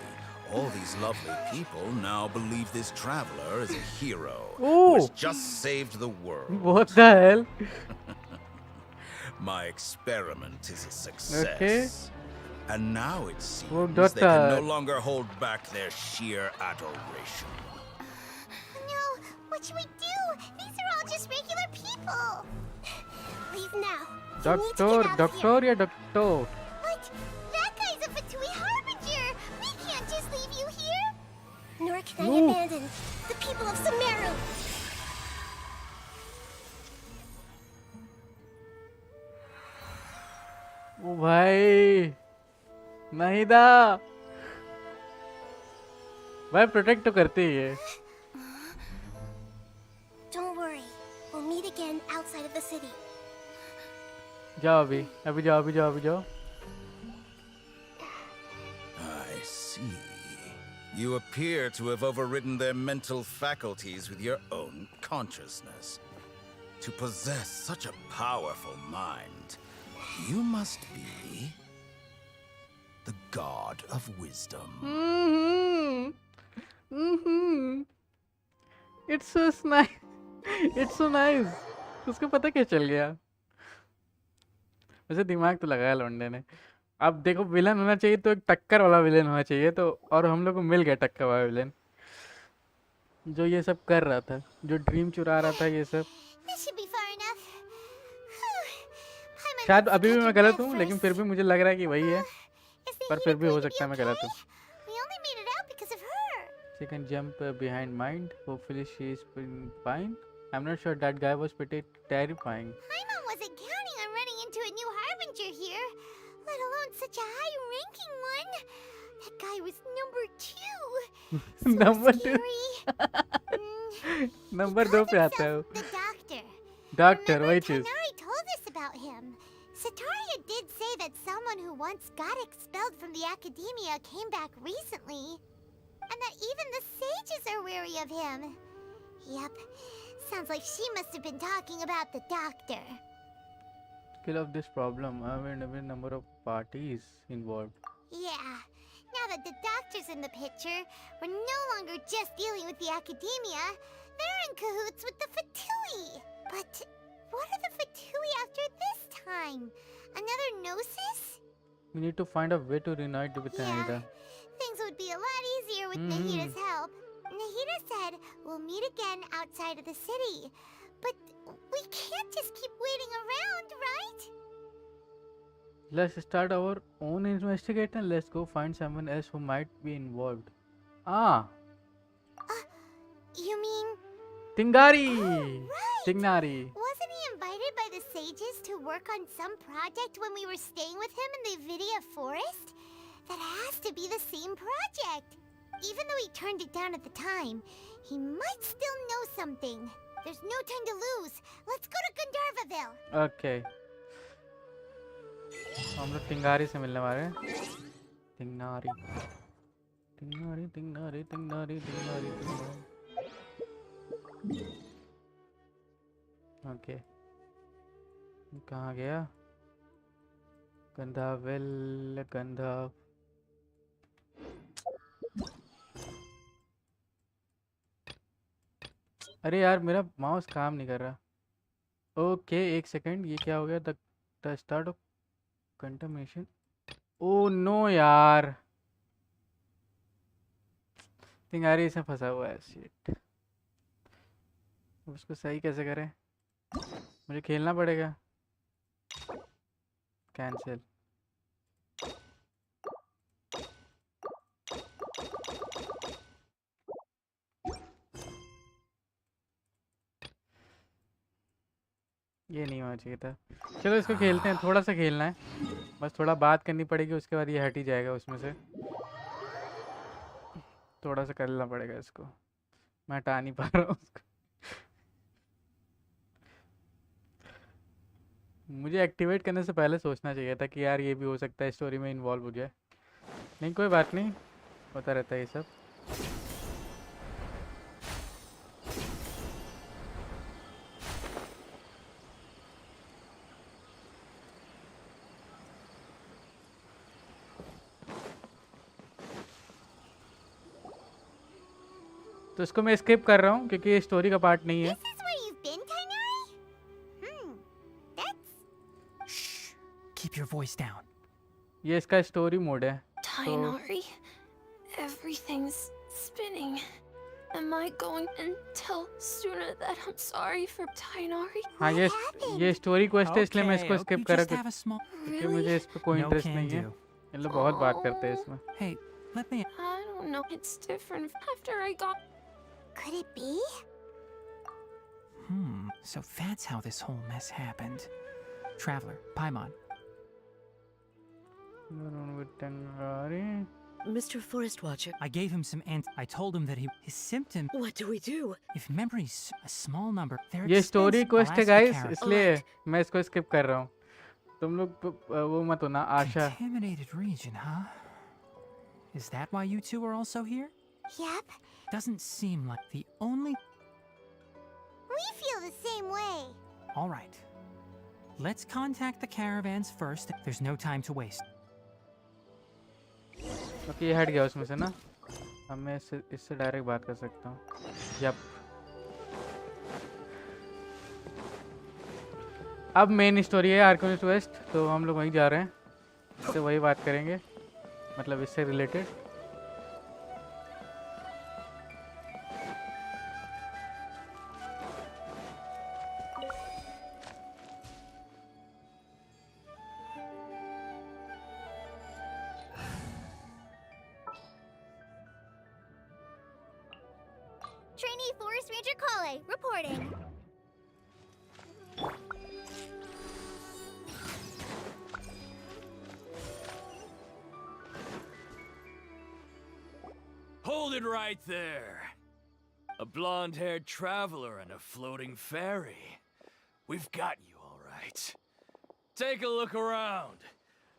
all these lovely people now believe this traveler is a hero who Ooh. has just saved the world. What the hell? My experiment is a success. Okay. And now it seems Well, they can that, no longer hold back their sheer adoration. No, what should we do? These are all just regular people. Leave now. You need to doctor, get out of here. Doctor या doctor? What? That guy's a Fatui Harbinger. We can't just leave you here. Nor can I No. abandon the people of Sumeru. ओ भाई, नहीं दा। भाई protect तो करती ही है। Don't worry. We'll meet again outside of the city. जाओ अभी, अभी जाओ, अभी जाओ, अभी जाओ। I see. You appear to have overridden their mental faculties with your own consciousness. To possess such a powerful mind, you must be the god of wisdom. It's so nice. It's so nice. उसको पता क्या चल गया? वैसे दिमाग तो लगाया लौंडे ने। अब देखो, विलन होना चाहिए तो एक टक्कर वाला विलन होना चाहिए, तो और हम लोग को मिल गया टक्कर वाला विलन, जो ये सब कर रहा था, जो ड्रीम चुरा रहा था, ये सब। This should be far enough. I might शायद want to अभी भी catch मैं a गलत breath हूँ, लेकिन first. फिर भी मुझे लग रहा है कि वही है, Is the पर heater फिर भी हो going to be सकता है मैं गलत हूँ। okay? We only made it out because of her. She can jump behind mind. Hopefully she is fine. I'm not sure, that guy was pretty terrifying. Paimon wasn't counting on running into a new Harbinger here, let alone such a high-ranking one. That guy was number 2. So Number 2. scary. Number He 2 calls पे आता है वो। himself the Doctor. Doctor, Remember, वही चीज। Tighnari told us about him. Sataria did say that someone who once got expelled from the academia came back recently. And that even the sages are wary of him. Yep. Sounds like she must have been talking about the Doctor. Skill of this problem. I mean, a number of parties involved. Yeah. Now that the Doctor's in the picture, we're no longer just dealing with the academia. They're in cahoots with the Fatui. But what are the Fatui after this time? Another Gnosis? We need to find a way to reunite with Anita. Things would be a lot easier with Nahita's help. Nahita said we'll meet again outside of the city. But we can't just keep waiting around, right? Let's start our own investigation and let's go find someone else who might be involved. Ah, You mean... Tingari! right. Tingnari. Wasn't he invited by the sages to work on some project when we were staying with him in the Avidia forest? That has to be the same project. Even though he turned it down at the time, he might still know something. There's no time to lose. Let's go to Gandharvaville. Okay. हम लोग टिंगारी से मिलने वाले हैं। टिंगारी, टिंगारी, टिंगारी, टिंगारी, टिंगारी, टिंगारी। Okay, कहाँ गया? गंधाविल, गंधा। अरे यार, मेरा माउस काम नहीं कर रहा। ओके, एक सेकंड, ये क्या हो गया? The start of contamination. Oh no यार, टिंगारी इसमें फंसा हुआ है। शिट, उसको सही कैसे करें? मुझे खेलना पड़ेगा। कैंसिल। ये नहीं होना चाहिए था। चलो इसको खेलते हैं, थोड़ा सा खेलना है बस, थोड़ा बात करनी पड़ेगी, उसके बाद ये हट ही जाएगा उसमें से। थोड़ा सा करना पड़ेगा इसको, मैं हटा नहीं पा रहा हूँ उसको। मुझे एक्टिवेट करने से पहले सोचना चाहिए था कि यार ये भी हो सकता है स्टोरी में इन्वॉल्व हो जाए। नहीं कोई बात नहीं, होता रहता है ये सब। तो इसको मैं स्किप कर रहा हूँ क्योंकि ये स्टोरी का पार्ट नहीं है। This is where you've been, Kainari? That's... Keep your voice down. ये इसका स्टोरी मोड है। Tainari, everything's spinning. Am I going and tell Suna that I'm sorry for Tainari? हाँ ये स्टोरी क्वेस्ट है, इसलिए मैं इसको Okay, स्किप you कर just रहा have a small. क्योंकि मुझे इस पे कोई No इंटरेस्ट can नहीं है। do. ये लोग बहुत बात करते हैं इसमें। Hey, let me. I don't know. It's different after I got. Could it be? So that's how this whole mess happened. Traveler, Paimon. Mr. Forest Watcher, I gave him some I told him that his symptom. what do we do? If memory's a small number, they're ये story expensive. Quest I'll है ask the guys, character. इसलिए मैं इसको skip कर रहा हूँ। तुम लोग वो मत होना आशा। Contaminated region, huh? Is that why you two are also here? Yep. Doesn't seem like the only. We feel the same way. All right. Let's contact the caravans first. There's no time to waste. Okay ये हट गया उसमें से ना, अब मैं इससे direct बात कर सकता हूँ। यप, अब मेन स्टोरी है आर्कनिस्ट वेस्ट, तो हम लोग वहीं जा रहे हैं, इससे वही बात करेंगे, मतलब इससे related. Trainee Forest Ranger Kale, reporting. Hold it right there. A blonde-haired traveler and a floating fairy. We've got you all right. Take a look around.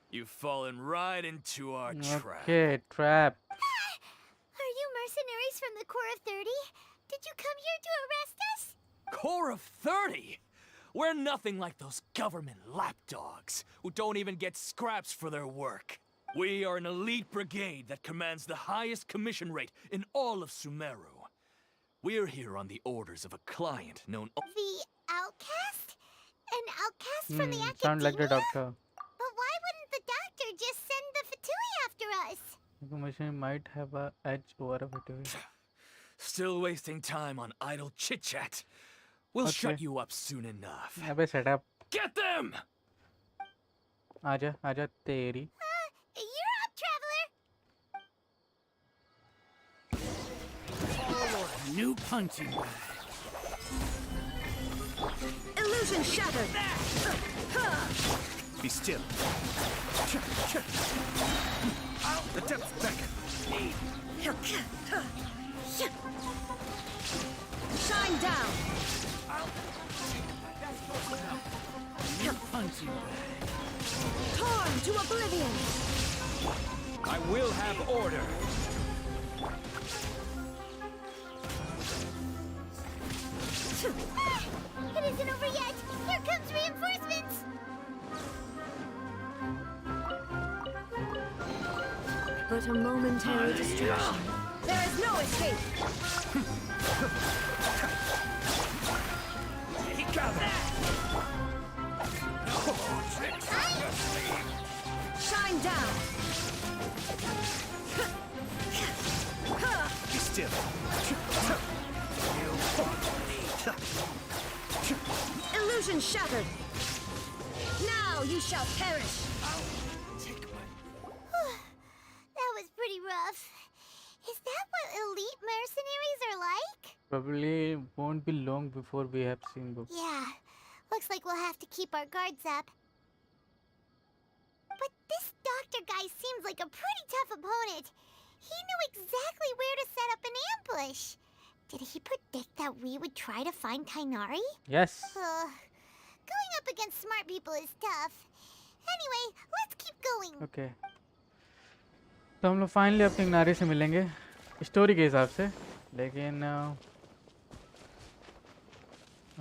You've fallen right into our trap. Okay, trap. Are you mercenaries from the Corps of 30? Did you come here to arrest us? Corps of 30? We're nothing like those government lapdogs who don't even get scraps for their work. We are an elite brigade that commands the highest commission rate in all of Sumeru. We're here on the orders of a client known... The outcast? An outcast from the academia? Sound like the doctor. But why wouldn't the doctor just send the Fatui after us? Information might have a edge over a Fatui. Still wasting time on idle chit-chat. We'll shut you up soon enough. अबे setup. Get them! आजा आजा तेरी। You're up, traveler! New punching bag. Illusion shattered! Be still. The depth beckon. Shine down! New punching bag. Torn to oblivion! I will have order. It isn't over yet! Here comes reinforcements! But a momentary distraction. There is no escape! Shine down! Be still. Illusion shattered! Now you shall perish! That was pretty rough. Is that what elite mercenaries are like? Probably won't be long before we have seen book. Yeah. Looks like we'll have to keep our guards up. But this doctor guy seems like a pretty tough opponent. He knew exactly where to set up an ambush. Did he predict that we would try to find Tainari? Yes. Going up against smart people is tough. Anyway, let's keep going. Okay. तो हम लोग finally अपने किनारे से मिलेंगे story के हिसाब से, लेकिन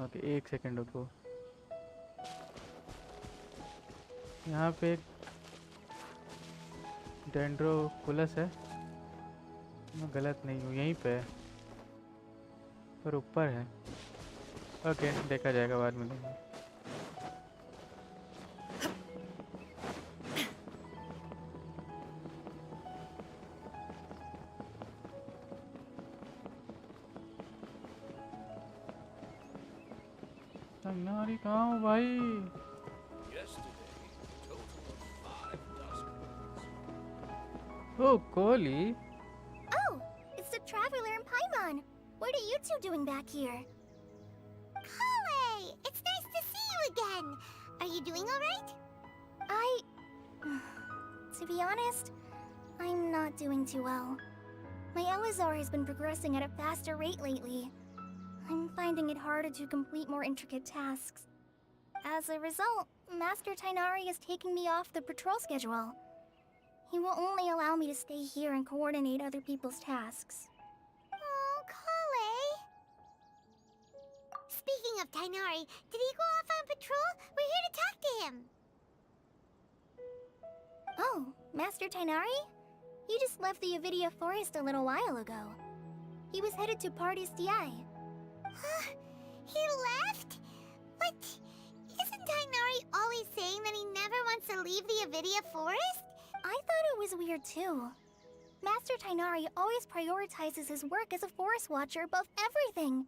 ओके एक सेकंड रुको। यहाँ पे एक डेंड्रोकुलस है, मैं गलत नहीं हूँ, यहीं पे है पर ऊपर है। ओके देखा जाएगा, बाद में देखेंगे। नारी कहाँ हो भाई? Oh, Kohli. Oh, it's the Traveler and Paimon. What are you two doing back here? Kale, it's nice to see you again. Are you doing all right? To be honest, I'm not doing too well. My Elazar has been progressing at a faster rate lately. I'm finding it harder to complete more intricate tasks. As a result, Master Tainari is taking me off the patrol schedule. He will only allow me to stay here and coordinate other people's tasks. Oh, Kale. Speaking of Tainari, did he go off on patrol? We're here to talk to him. Oh, Master Tainari? He just left the AVictory forest a little while ago. He was headed to Party's DI. He left? But isn't Tainari always saying that he never wants to leave the AVictory forest? I thought it was weird too. Master Tainari always prioritizes his work as a forest watcher above everything.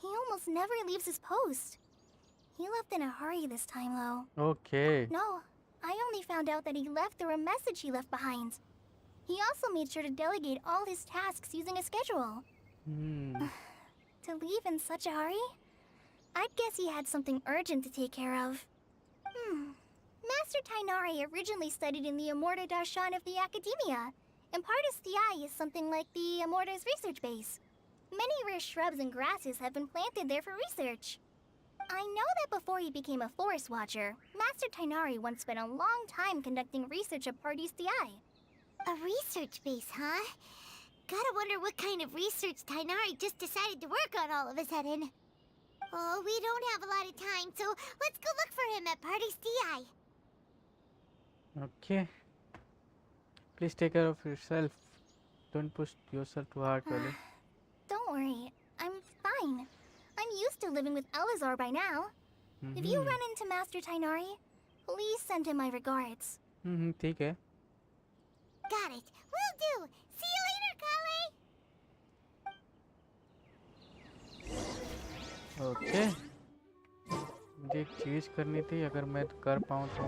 He almost never leaves his post. He left in a hurry this time though. Okay. No, I only found out that he left through a message he left behind. He also made sure to delegate all his tasks using a schedule. To leave in such a hurry? I'd guess he had something urgent to take care of. Master Tainari originally studied in the Amorta Darshan of the Academia, and Partis Di is something like the Amorta's research base. Many rare shrubs and grasses have been planted there for research. I know that before he became a forest watcher, Master Tainari once spent a long time conducting research at Partis Di. A research base, huh? Gotta wonder what kind of research Tainari just decided to work on all of a sudden. Oh, we don't have a lot of time, so let's go look for him at Party's DI. Okay. Please take care of yourself. Don't push yourself too hard, Kohli. Don't worry, I'm fine. I'm used to living with Elazar by now. If you run into Master Tainari, please send him my regards. ठीक है. Got it. Will do. See you later, Kale. Okay मुझे एक चीज़ करनी थी, अगर मैं कर पाऊँ तो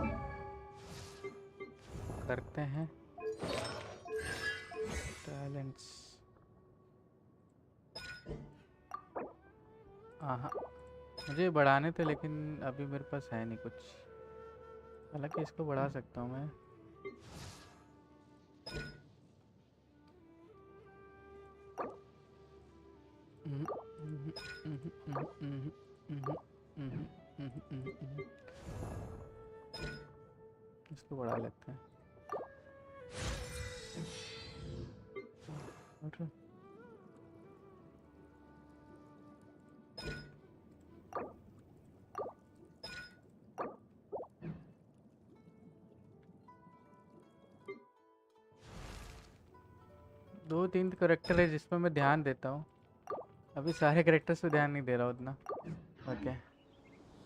करते हैं। टैलेंट्स हाँ मुझे बढ़ाने थे, लेकिन अभी मेरे पास है नहीं कुछ। हालांकि इसको बढ़ा सकता हूँ मैं। इसको बढ़ा लेते हैं। दो तीन करेक्टर है जिसमें मैं ध्यान देता हूँ, अभी सारे करेक्टर्स पे ध्यान नहीं दे रहा उतना। ओके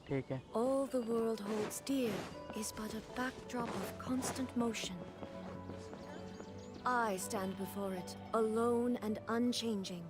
ठीक है। All the world holds dear is but a backdrop of constant motion. I stand before it, alone and unchanging.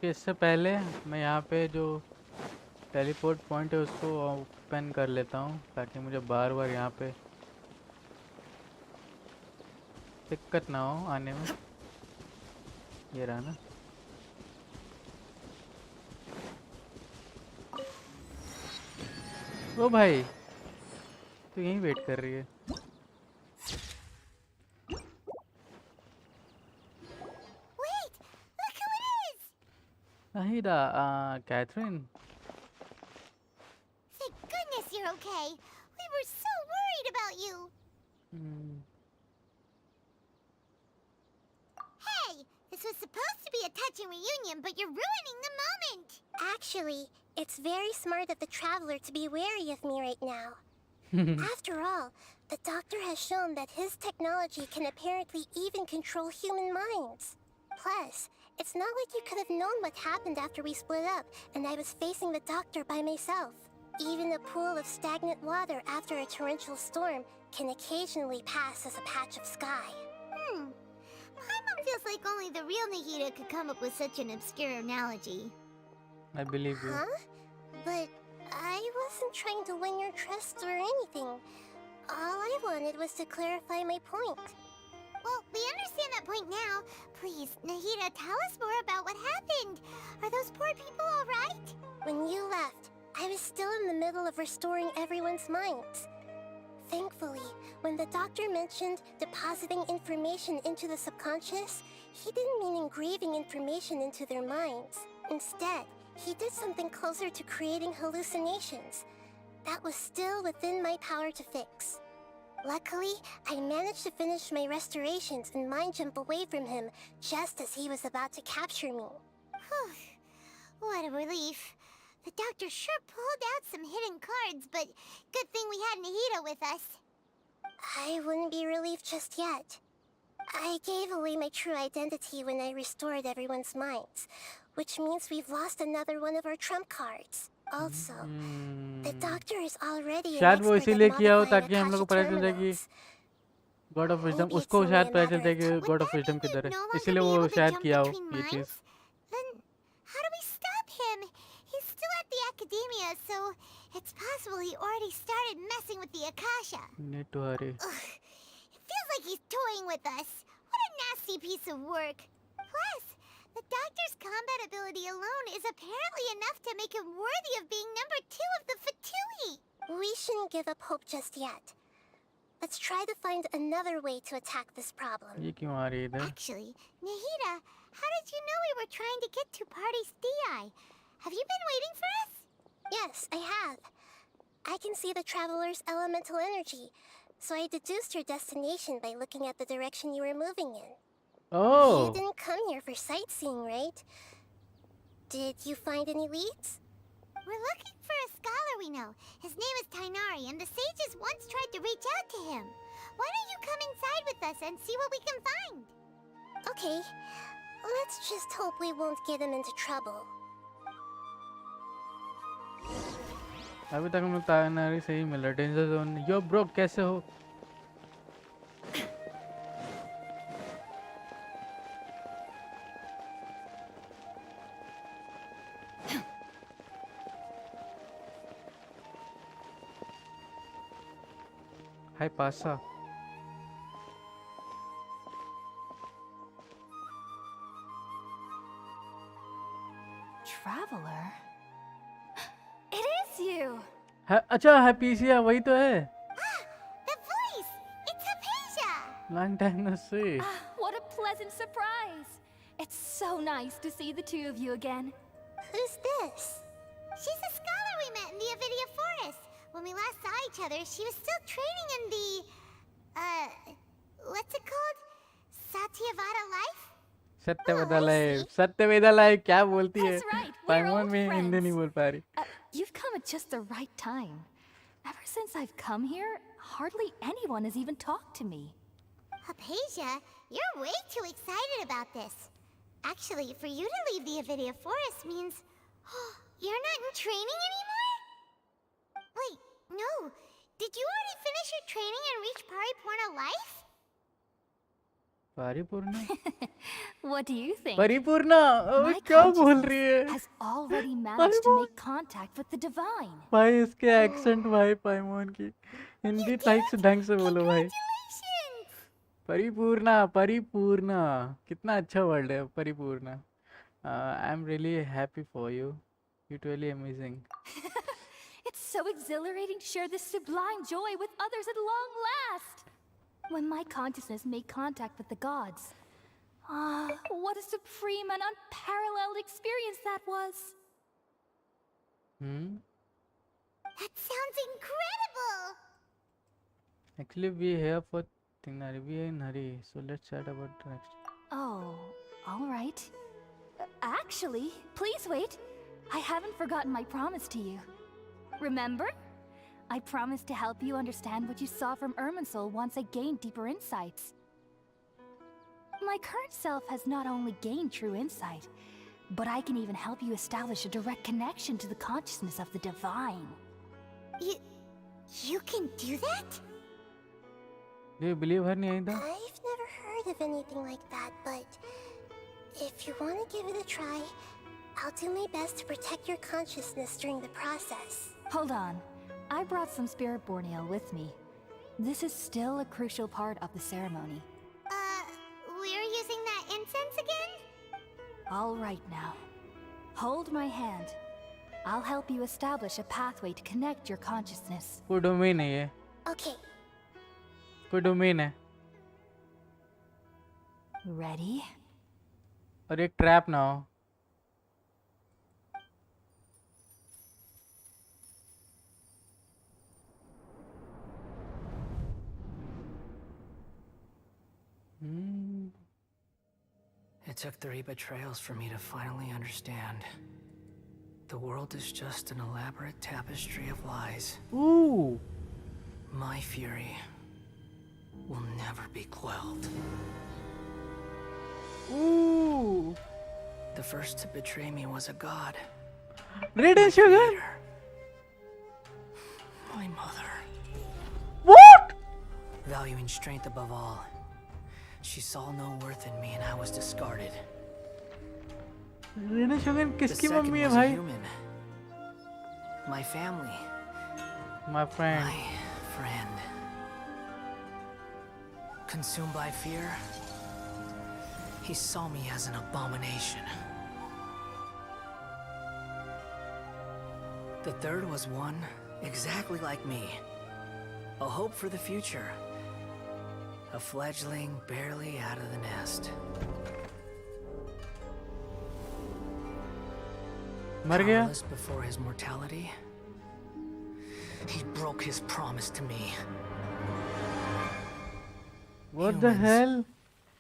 इससे पहले मैं यहाँ पे जो टेलीपोर्ट पॉइंट है उसको ओपन कर लेता हूँ ताकि मुझे बार बार यहाँ पे दिक्कत ना हो आने में। ये रहा ना। ओ भाई तो यहीं वेट कर रही है। Wait! Look who it is! Ahida, Catherine. Thank goodness you're okay. We were so worried about you. Hey! This was supposed to be a touching reunion, but you're ruining the moment! Actually, it's very smart of the traveler to be wary of me right now. After all, the doctor has shown that his technology can apparently even control human minds. Plus, it's not like you could have known what happened after we split up and I was facing the doctor by myself. Even a pool of stagnant water after a torrential storm can occasionally pass as a patch of sky. My mom feels like only the real Nahida could come up with such an obscure analogy. I believe you. Huh? But I wasn't trying to win your trust or anything. All I wanted was to clarify my point. Well, we understand that point now. Please, Nahida, tell us more about what happened. Are those poor people all right? When you left, I was still in the middle of restoring everyone's minds. Thankfully, when the doctor mentioned depositing information into the subconscious, he didn't mean engraving information into their minds. Instead, he did something closer to creating hallucinations. That was still within my power to fix. Luckily, I managed to finish my restorations and mind jump away from him just as he was about to capture me. Whew. What a relief. The doctor sure pulled out some hidden cards, but good thing we had Nahida with us. I wouldn't be relieved just yet. I gave away my true identity when I restored everyone's minds, which means we've lost another one of our trump cards. Also, the doctor is already an शायद वो expert इसीलिए at किया हो modifying ताकि हम लोग को Akasha पता चल जाए कि terminals. God of wisdom Maybe it's उसको only शायद a पता चल matter जाए of कि time. God of Would that wisdom mean किधर we'd है, no longer इसीलिए be वो able to शायद jump किया हो between ये चीज़। minds? Then how do we stop him? He's still at the academia, so it's possible he already started messing with the Akasha. Need to hurry. Ugh, it feels like he's toying with us. What a nasty piece of work. Plus, the doctor's combat ability alone is apparently enough to make him worthy of being number 2 of the Fatui. We shouldn't give up hope just yet. Let's try to find another way to attack this problem. ये क्यों आ रही है इधर? Actually, Nahida, how did you know we were trying to get to Party's DI? Have you been waiting for us? Yes, I have. I can see the traveler's elemental energy, so I deduced your destination by looking at the direction you were moving in. Oh. You didn't come here for sightseeing, right? Did you find any leads? We're looking for a scholar we know. His name is Tainari, and the sages once tried to reach out to him. Why don't you come inside with us and see what we can find? Okay. Let's just hope we won't get him into trouble. अभी तक हम लोग तानारी से ही मिल रहा है। Danger zone. यो bro कैसे हो? हाय पासा। Traveler? It is you! अच्छा हैप्पीसिया वही तो है। The voice! It's Long time no see. What a pleasant surprise! It's so nice to see the two of you again. Who's this? She's a scholar we met in the Avidia Forest. When we last saw each other, she was still training in the... what's it called? Satyavada life? Satyaveda life क्या बोलती है? That's right, we're पाइमोन old में हिंदी नहीं friends. बोल पा रही. You've come at just the right time. Ever since I've come here, hardly anyone has even talked to me. Hypatia, you're way too excited about this. Actually, for you to leave the Avidia Forest means... you're not in training anymore? Wait, no. Did you already finish your training and reach Paripurna life? परिपूर्णा? What do you think? परिपूर्णा? My क्या बोल रही है? consciousness has already managed to make contact with the divine. भाई इसके accent भाई पाइमोन की Hindi type से ढंग से बोलो भाई. परिपूर्णा परिपूर्णा कितना अच्छा वर्ड है परिपूर्णा. I am really happy for you. It really amazing. It's so exhilarating to share this sublime joy with others at long last. When my consciousness made contact with the gods. What a supreme and unparalleled experience that was. That sounds incredible! Actually, we here for Tingnari. We are in hurry, so let's chat about the next. Oh, all right. Actually, please wait. I haven't forgotten my promise to you. Remember? I promised to help you understand what you saw from Irminsul once I gained deeper insights. My current self has not only gained true insight, but I can even help you establish a direct connection to the consciousness of the divine. You can do that? Do you believe her, Nida? I've never heard of anything like that, but if you want to give it a try, I'll do my best to protect your consciousness during the process. Hold on. I brought some spirit borneal with me. This is still a crucial part of the ceremony. We're using that incense again? All right now. Hold my hand. I'll help you establish a pathway to connect your consciousness. कोई domain है ये. Okay. कोई domain है. Ready? और एक trap ना हो. It took 3 betrayals for me to finally understand. The world is just an elaborate tapestry of lies. Ooh. My fury will never be quelled. Ooh. The first to betray me was a god. Red and sugar? My mother. What? Valuing strength above all. She saw no worth in me and I was discarded. Red and sugar किसकी mummy है was a भाई? human. My family. My friend. My friend. Consumed by fear, he saw me as an abomination. The third was one exactly like me. A hope for the future. A fledgling barely out of the nest. मर गया? Powerless before his mortality, he broke his promise to me. What the hell?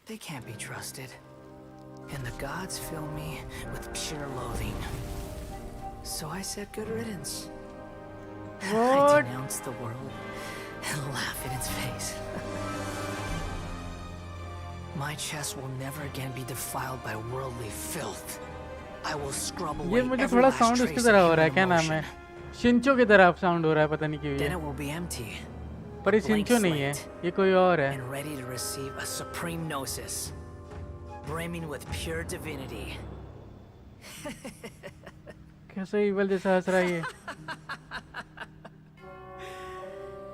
They can't be trusted. And the gods fill me with pure loathing. So I said good riddance. I denounce the world and laugh in its face. My chest will never again be defiled by worldly filth. I will scrub away ये मुझे every थोड़ा last sound trace उसकी of तरह हो human रहा है. क्या नाम emotion. है? शिंचो की तरह साउंड हो रहा है, पता नहीं क्यों Then ये. it will be empty. पर ये a blank शिंचो नहीं है, slate, ये कोई और है. And ready to receive a supreme gnosis, brimming with pure divinity. कैसे evil जैसा हंस रहा है ये?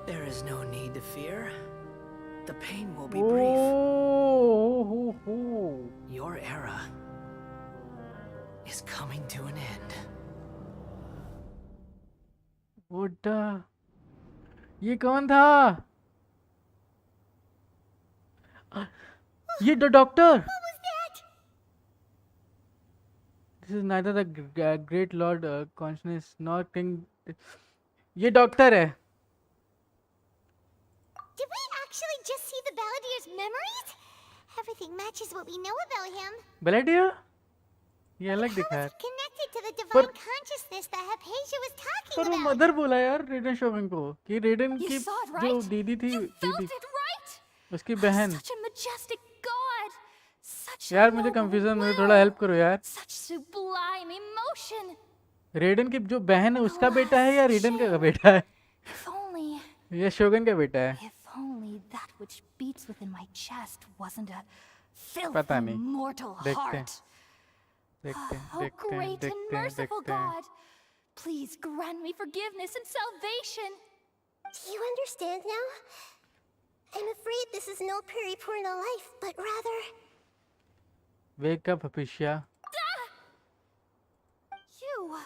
There is no need to fear. The pain will be brief. Your era is coming to an end. बुड्ढा, ये कौन था? ये doctor. What was that? This is neither the great Lord consciousness nor King. ये doctor है. Did we actually just see the Balladeer's memories? Everything matches what we know about him. Beladier? ये अलग दिखा है. Connected to the divine consciousness that Hypatia was talking पर वो about. Mother बोला यार रेडन शोगन को कि रेडन You की saw it, जो right? दीदी थी, You felt दीदी it, right? उसकी बहन. Such a majestic god. Such a यार मुझे noble कंफ्यूजन, मुझे will. थोड़ा हेल्प करो यार. Such sublime emotion. रेडन की जो बहन है उसका बेटा है या रेडन का बेटा है? If only, ये शोगन का बेटा है. if only that which beats within my chest wasn't a पता filthy नहीं. mortal देखते हैं. heart. देखते हैं, Oh, देखते हैं, great and देखते हैं, merciful देखते हैं. God, please grant me forgiveness and salvation. Do you understand now? I'm afraid this is no Purina life, but rather... Wake up, Hypatia. You,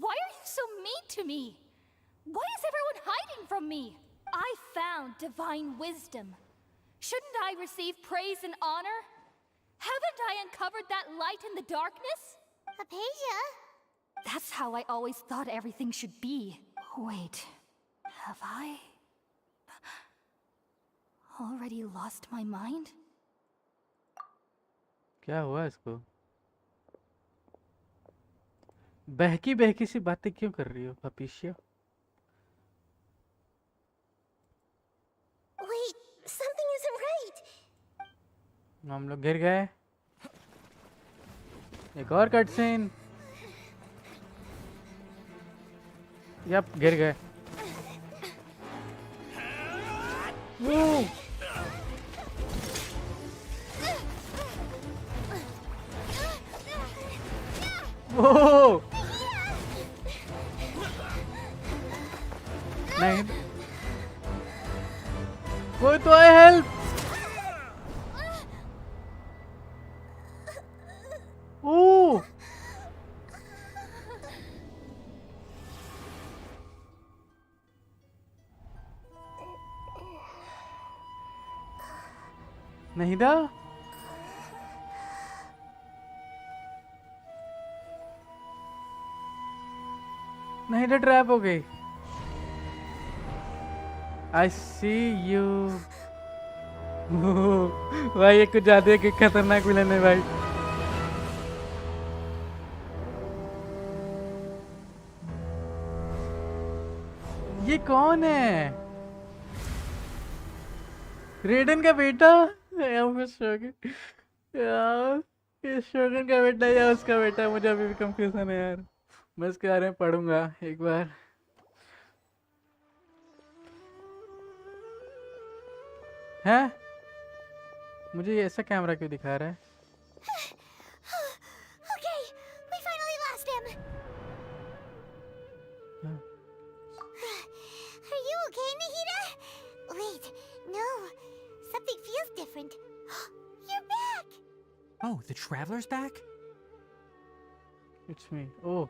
why are you so mean to me? Why is everyone hiding from me? I found divine wisdom. Shouldn't I receive praise and honor? Haven't I uncovered that light in the darkness? Hypatia? That's how I always thought everything should be. Wait, have I already lost my mind? क्या हुआ इसको? बहकी बहकी सी बातें क्यों कर रही हो Hypatia? Wait, something isn't right. हम लोग गिर गए. एक और कट सीन. यप, गिर गए. ओह! नहीं. कोई तो आए हेल्प. ओह! नहीं था. नहीं था, ट्रैप हो गई. I see you. भाई ये कुछ ज्यादा ही खतरनाक विलन है भाई. ये कौन है? रेडन का बेटा? यार ये शोगन का बेटा या उसका बेटा? मुझे अभी भी कंफ्यूजन है यार. मैं इसके बारे में पढ़ूंगा एक बार. हैं? मुझे ये ऐसा कैमरा क्यों दिखा रहा है? Okay, we finally lost him. Are you okay, Nahida? Wait, no. Something feels different. You're back! Oh, the traveler's back? It's me. Oh.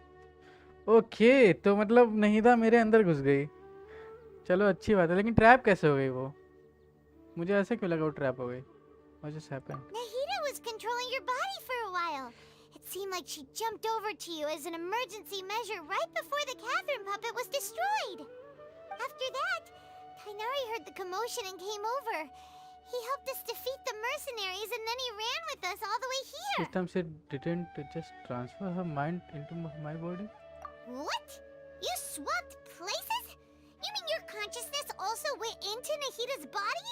Okay, तो मतलब नहीं था, मेरे अंदर घुस गई. चलो अच्छी बात है, लेकिन ट्रैप कैसे हो गई वो? मुझे ऐसे क्यों लगा वो ट्रैप हो गई? What just happened? Nahida was controlling your body for a while. It seemed like she jumped over to you as an emergency measure right before the Catherine puppet was destroyed. After that, Kainari heard the commotion and came over. He helped us defeat the mercenaries and then he ran with us all the way here. This time she didn't just transfer her mind into my body? What? You swapped places? You mean your consciousness also went into Nahida's body?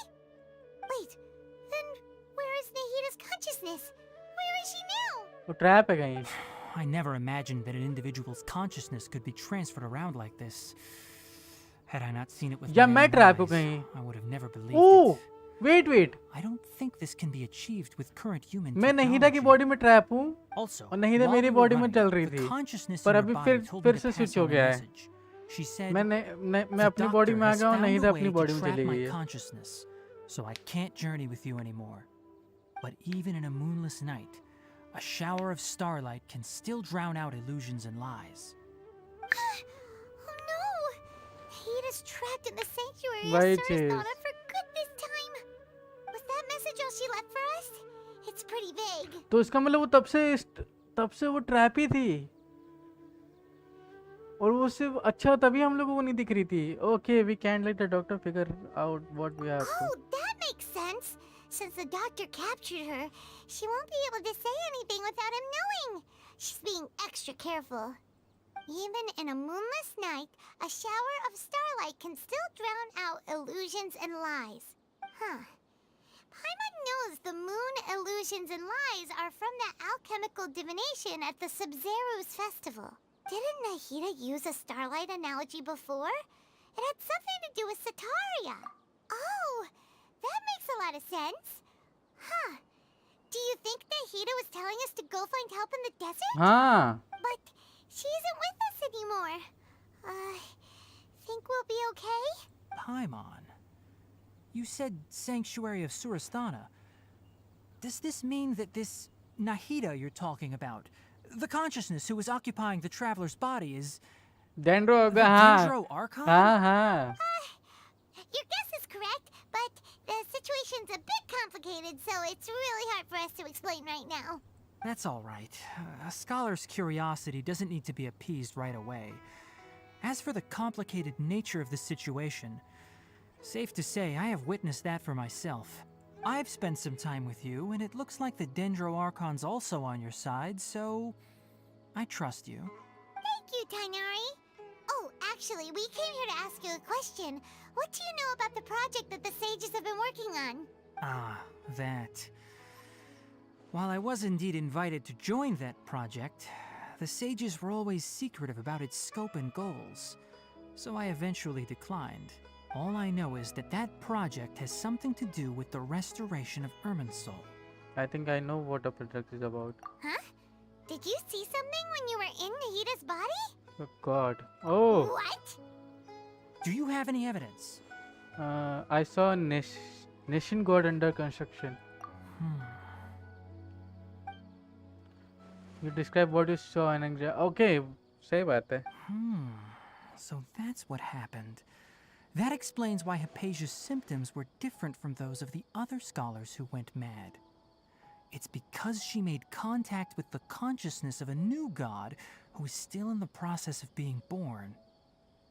Wait, then where is Nahida's consciousness? Where is she now? वो trap है कहीं. I never imagined that an individual's consciousness could be transferred around like this. Had I not seen it with या my मैं own trap हूँ eyes, कहीं. I would have never believed oh, it. wait. I don't think this can be achieved with current human मैं नहीदा की technology. Body में trap हूँ. Also, और नहीदा while मेरी we were बॉडी में running, चल रही the थी. consciousness पर in your अभी body told फिर me से to स्विच pass हो on a गया है. message. She said, मैं अपनी बॉडी में आ गया हूँ, नहीदा अपनी बॉडी में चली गई है. consciousness, so I can't journey with you anymore. But even in a moonless night, a shower of starlight can still drown out illusions and lies. Oh no! Nahida's trapped in the sanctuary. Why Asura's chase? thought of for good this time. Was that message left for us? It's pretty vague. तो इसका मतलब वो तब से वो trap ही थी और वो सिर्फ अच्छा तभी हम लोगों को नहीं दिख रही थी. Okay we can let the doctor figure out what we have to. Oh, that makes sense. Since the doctor captured her, she won't be able to say anything without him knowing. She's being extra careful. Even in a moonless night, a shower of starlight can still drown out illusions and lies. Huh. Paimon knows the moon illusions and lies are from the alchemical divination at the Sumeru's festival. Didn't Nahida use a starlight analogy before? It had something to do with Sataria. Oh, that makes a lot of sense. Huh. Do you think Nahida was telling us to go find help in the desert? हाँ. But she isn't with us anymore. Think we'll be okay? Paimon, you said Sanctuary of Surasthana. Does this mean that this Nahida you're talking about, the consciousness who was occupying the traveler's body, is Dendro the हाँ. Dendro Archon? हाँ. Your guess is correct, but the situation's a bit complicated, so it's really hard for us to explain right now. That's all right. A scholar's curiosity doesn't need to be appeased right away. As for the complicated nature of the situation, safe to say I have witnessed that for myself. I've spent some time with you, and it looks like the Dendro Archon's also on your side, so I trust you. Thank you, Tainari. Oh, actually, we came here to ask you a question. What do you know about the project that the sages have been working on? Ah, that. While I was indeed invited to join that project, the sages were always secretive about its scope and goals, so I eventually declined. All I know is that that project has something to do with the restoration of Irminsul. I think I know what the project is about. Huh? Did you see something when you were in Nahida's body? Oh God. Oh. What? Do you have any evidence? I saw Nation God under construction. You describe what you saw and okay, सही बात है. So that's what happened. That explains why Hypatia's symptoms were different from those of the other scholars who went mad. It's because she made contact with the consciousness of a new god who is still in the process of being born.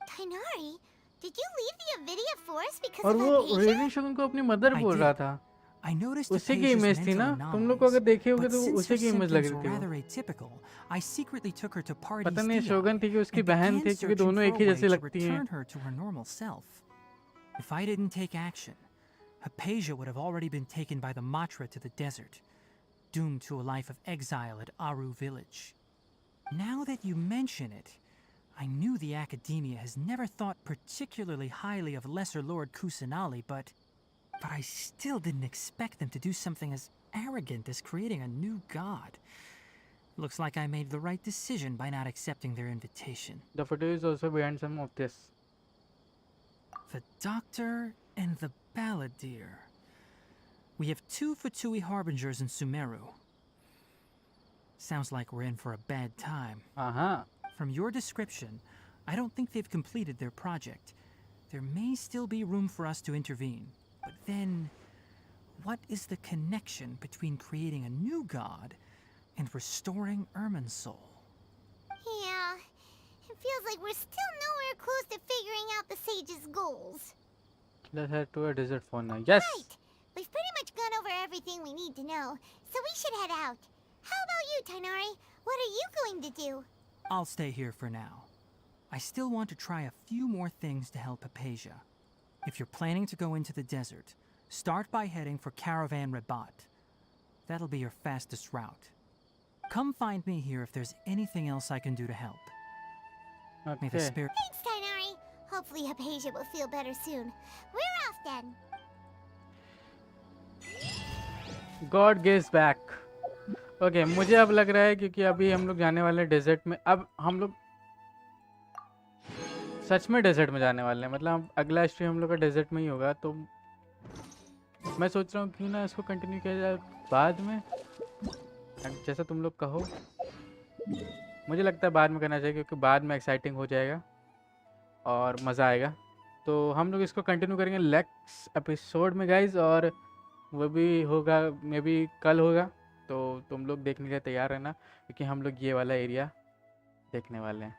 Tainari, did you leave the Avidia forest because और of वो Hypatia? Raiding शगुन को अपनी mother बोल रहा था. I noticed उसी की Hypatia's image थी mental ना. तुम लोग को अगर देखे होगे but तो since उसी her की इमेज लग symptoms रही were थी वो. rather atypical, I secretly took her to parties पता नहीं शोगन थी कि उसकी बहन थी क्योंकि दोनों एक ही जैसी लगती हैं. return her to her normal self. If I didn't take action, Hypatia would have already been taken by the Matra to the desert, doomed to a life of exile at Aru village. Now that you mention it, I knew the Academia has never thought particularly highly of Lesser Lord Kusanali, but I still didn't expect them to do something as arrogant as creating a new god. Looks like I made the right decision by not accepting their invitation. The photo is also behind some of this. The Doctor and the Balladeer. We have 2 Fatui Harbingers in Sumeru. Sounds like we're in for a bad time. From your description, I don't think they've completed their project. There may still be room for us to intervene. But then, what is the connection between creating a new god and restoring Irminsul? Yeah, it feels like we're still nowhere close to figuring out the sage's goals. Let's head to a desert for now. Yes. Right. We've pretty much gone over everything we need to know, so we should head out. How about you, Tainari? What are you going to do? I'll stay here for now. I still want to try a few more things to help Hypatia. If you're planning to go into the desert, start by heading for Caravan Rabat. That'll be your fastest route. Come find me here if there's anything else I can do to help. May the spirit... Thanks, Tainari. Hopefully Hypatia will feel better soon. We're off then. God gives back. Okay, मुझे अब लग रहा है क्योंकि अभी हम लोग जाने वाले हैं डेजर्ट में. अब हम लोग सच में डेजर्ट में जाने वाले हैं. मतलब अगला स्ट्रीम हम लोग का डेजर्ट में ही होगा. तो मैं सोच रहा हूँ क्यों ना इसको कंटिन्यू किया जाए बाद में, जैसा तुम लोग कहो. मुझे लगता है बाद में करना चाहिए क्योंकि बाद में एक्साइटिंग हो जाएगा और मज़ा आएगा. तो हम लोग इसको कंटिन्यू करेंगे नेक्स्ट एपिसोड में गाइज. और वो भी होगा, मे बी कल होगा, तो तुम लोग देखने के लिए तैयार रहना, क्योंकि हम लोग ये वाला एरिया देखने वाले हैं।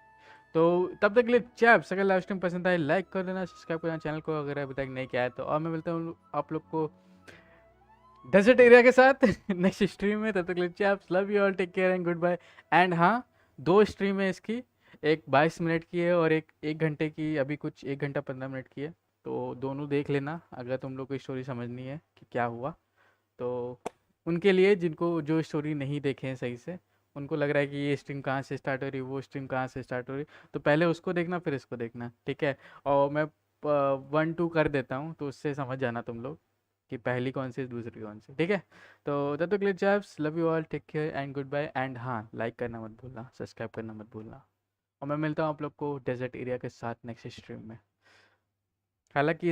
तो तब तक के लिए चैप्स, अगर लाइव स्ट्रीम पसंद आए लाइक कर देना, सब्सक्राइब करना चैनल को अगर अभी तक नहीं किया है तो। और मैं मिलता हूँ आप लोग को डेजर्ट एरिया के साथ नेक्स्ट स्ट्रीम में। तब तक के लिए chaps, love you all, take care and good bye. And हाँ, 2 स्ट्रीम है इसकी, एक 22 मिनट की है और एक 1 घंटे की, अभी कुछ 1 घंटा 15 मिनट की है। तो दोनों देख लेना अगर तुम लोग को स्टोरी समझनी है कि क्या हुआ। तो उनके लिए जिनको जो स्टोरी नहीं देखे हैं सही से, उनको लग रहा है कि ये स्ट्रीम कहाँ से स्टार्ट हो रही, वो स्ट्रीम कहाँ से स्टार्ट हो रही, तो पहले उसको देखना फिर इसको देखना, ठीक है। और मैं 1 2 कर देता हूँ, तो उससे समझ जाना तुम लोग कि पहली कौन सी दूसरी कौन सी, ठीक है। तो तब तक के लिए chaps, love you all, take care and good bye. And हाँ, लाइक करना मत भूलना, सब्सक्राइब करना मत भूलना। और मैं मिलता हूँ आप लोग को डेजर्ट एरिया के साथ नेक्स्ट स्ट्रीम में। हालांकि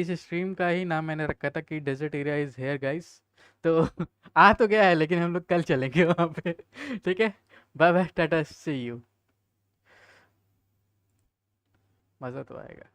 इस स्ट्रीम का ही नाम मैंने रखा था कि desert area is here guys, तो आ तो गया है, लेकिन हम लोग कल चलेंगे वहाँ पे, ठीक है। Bye bye, tata, see you. मज़ा तो आएगा।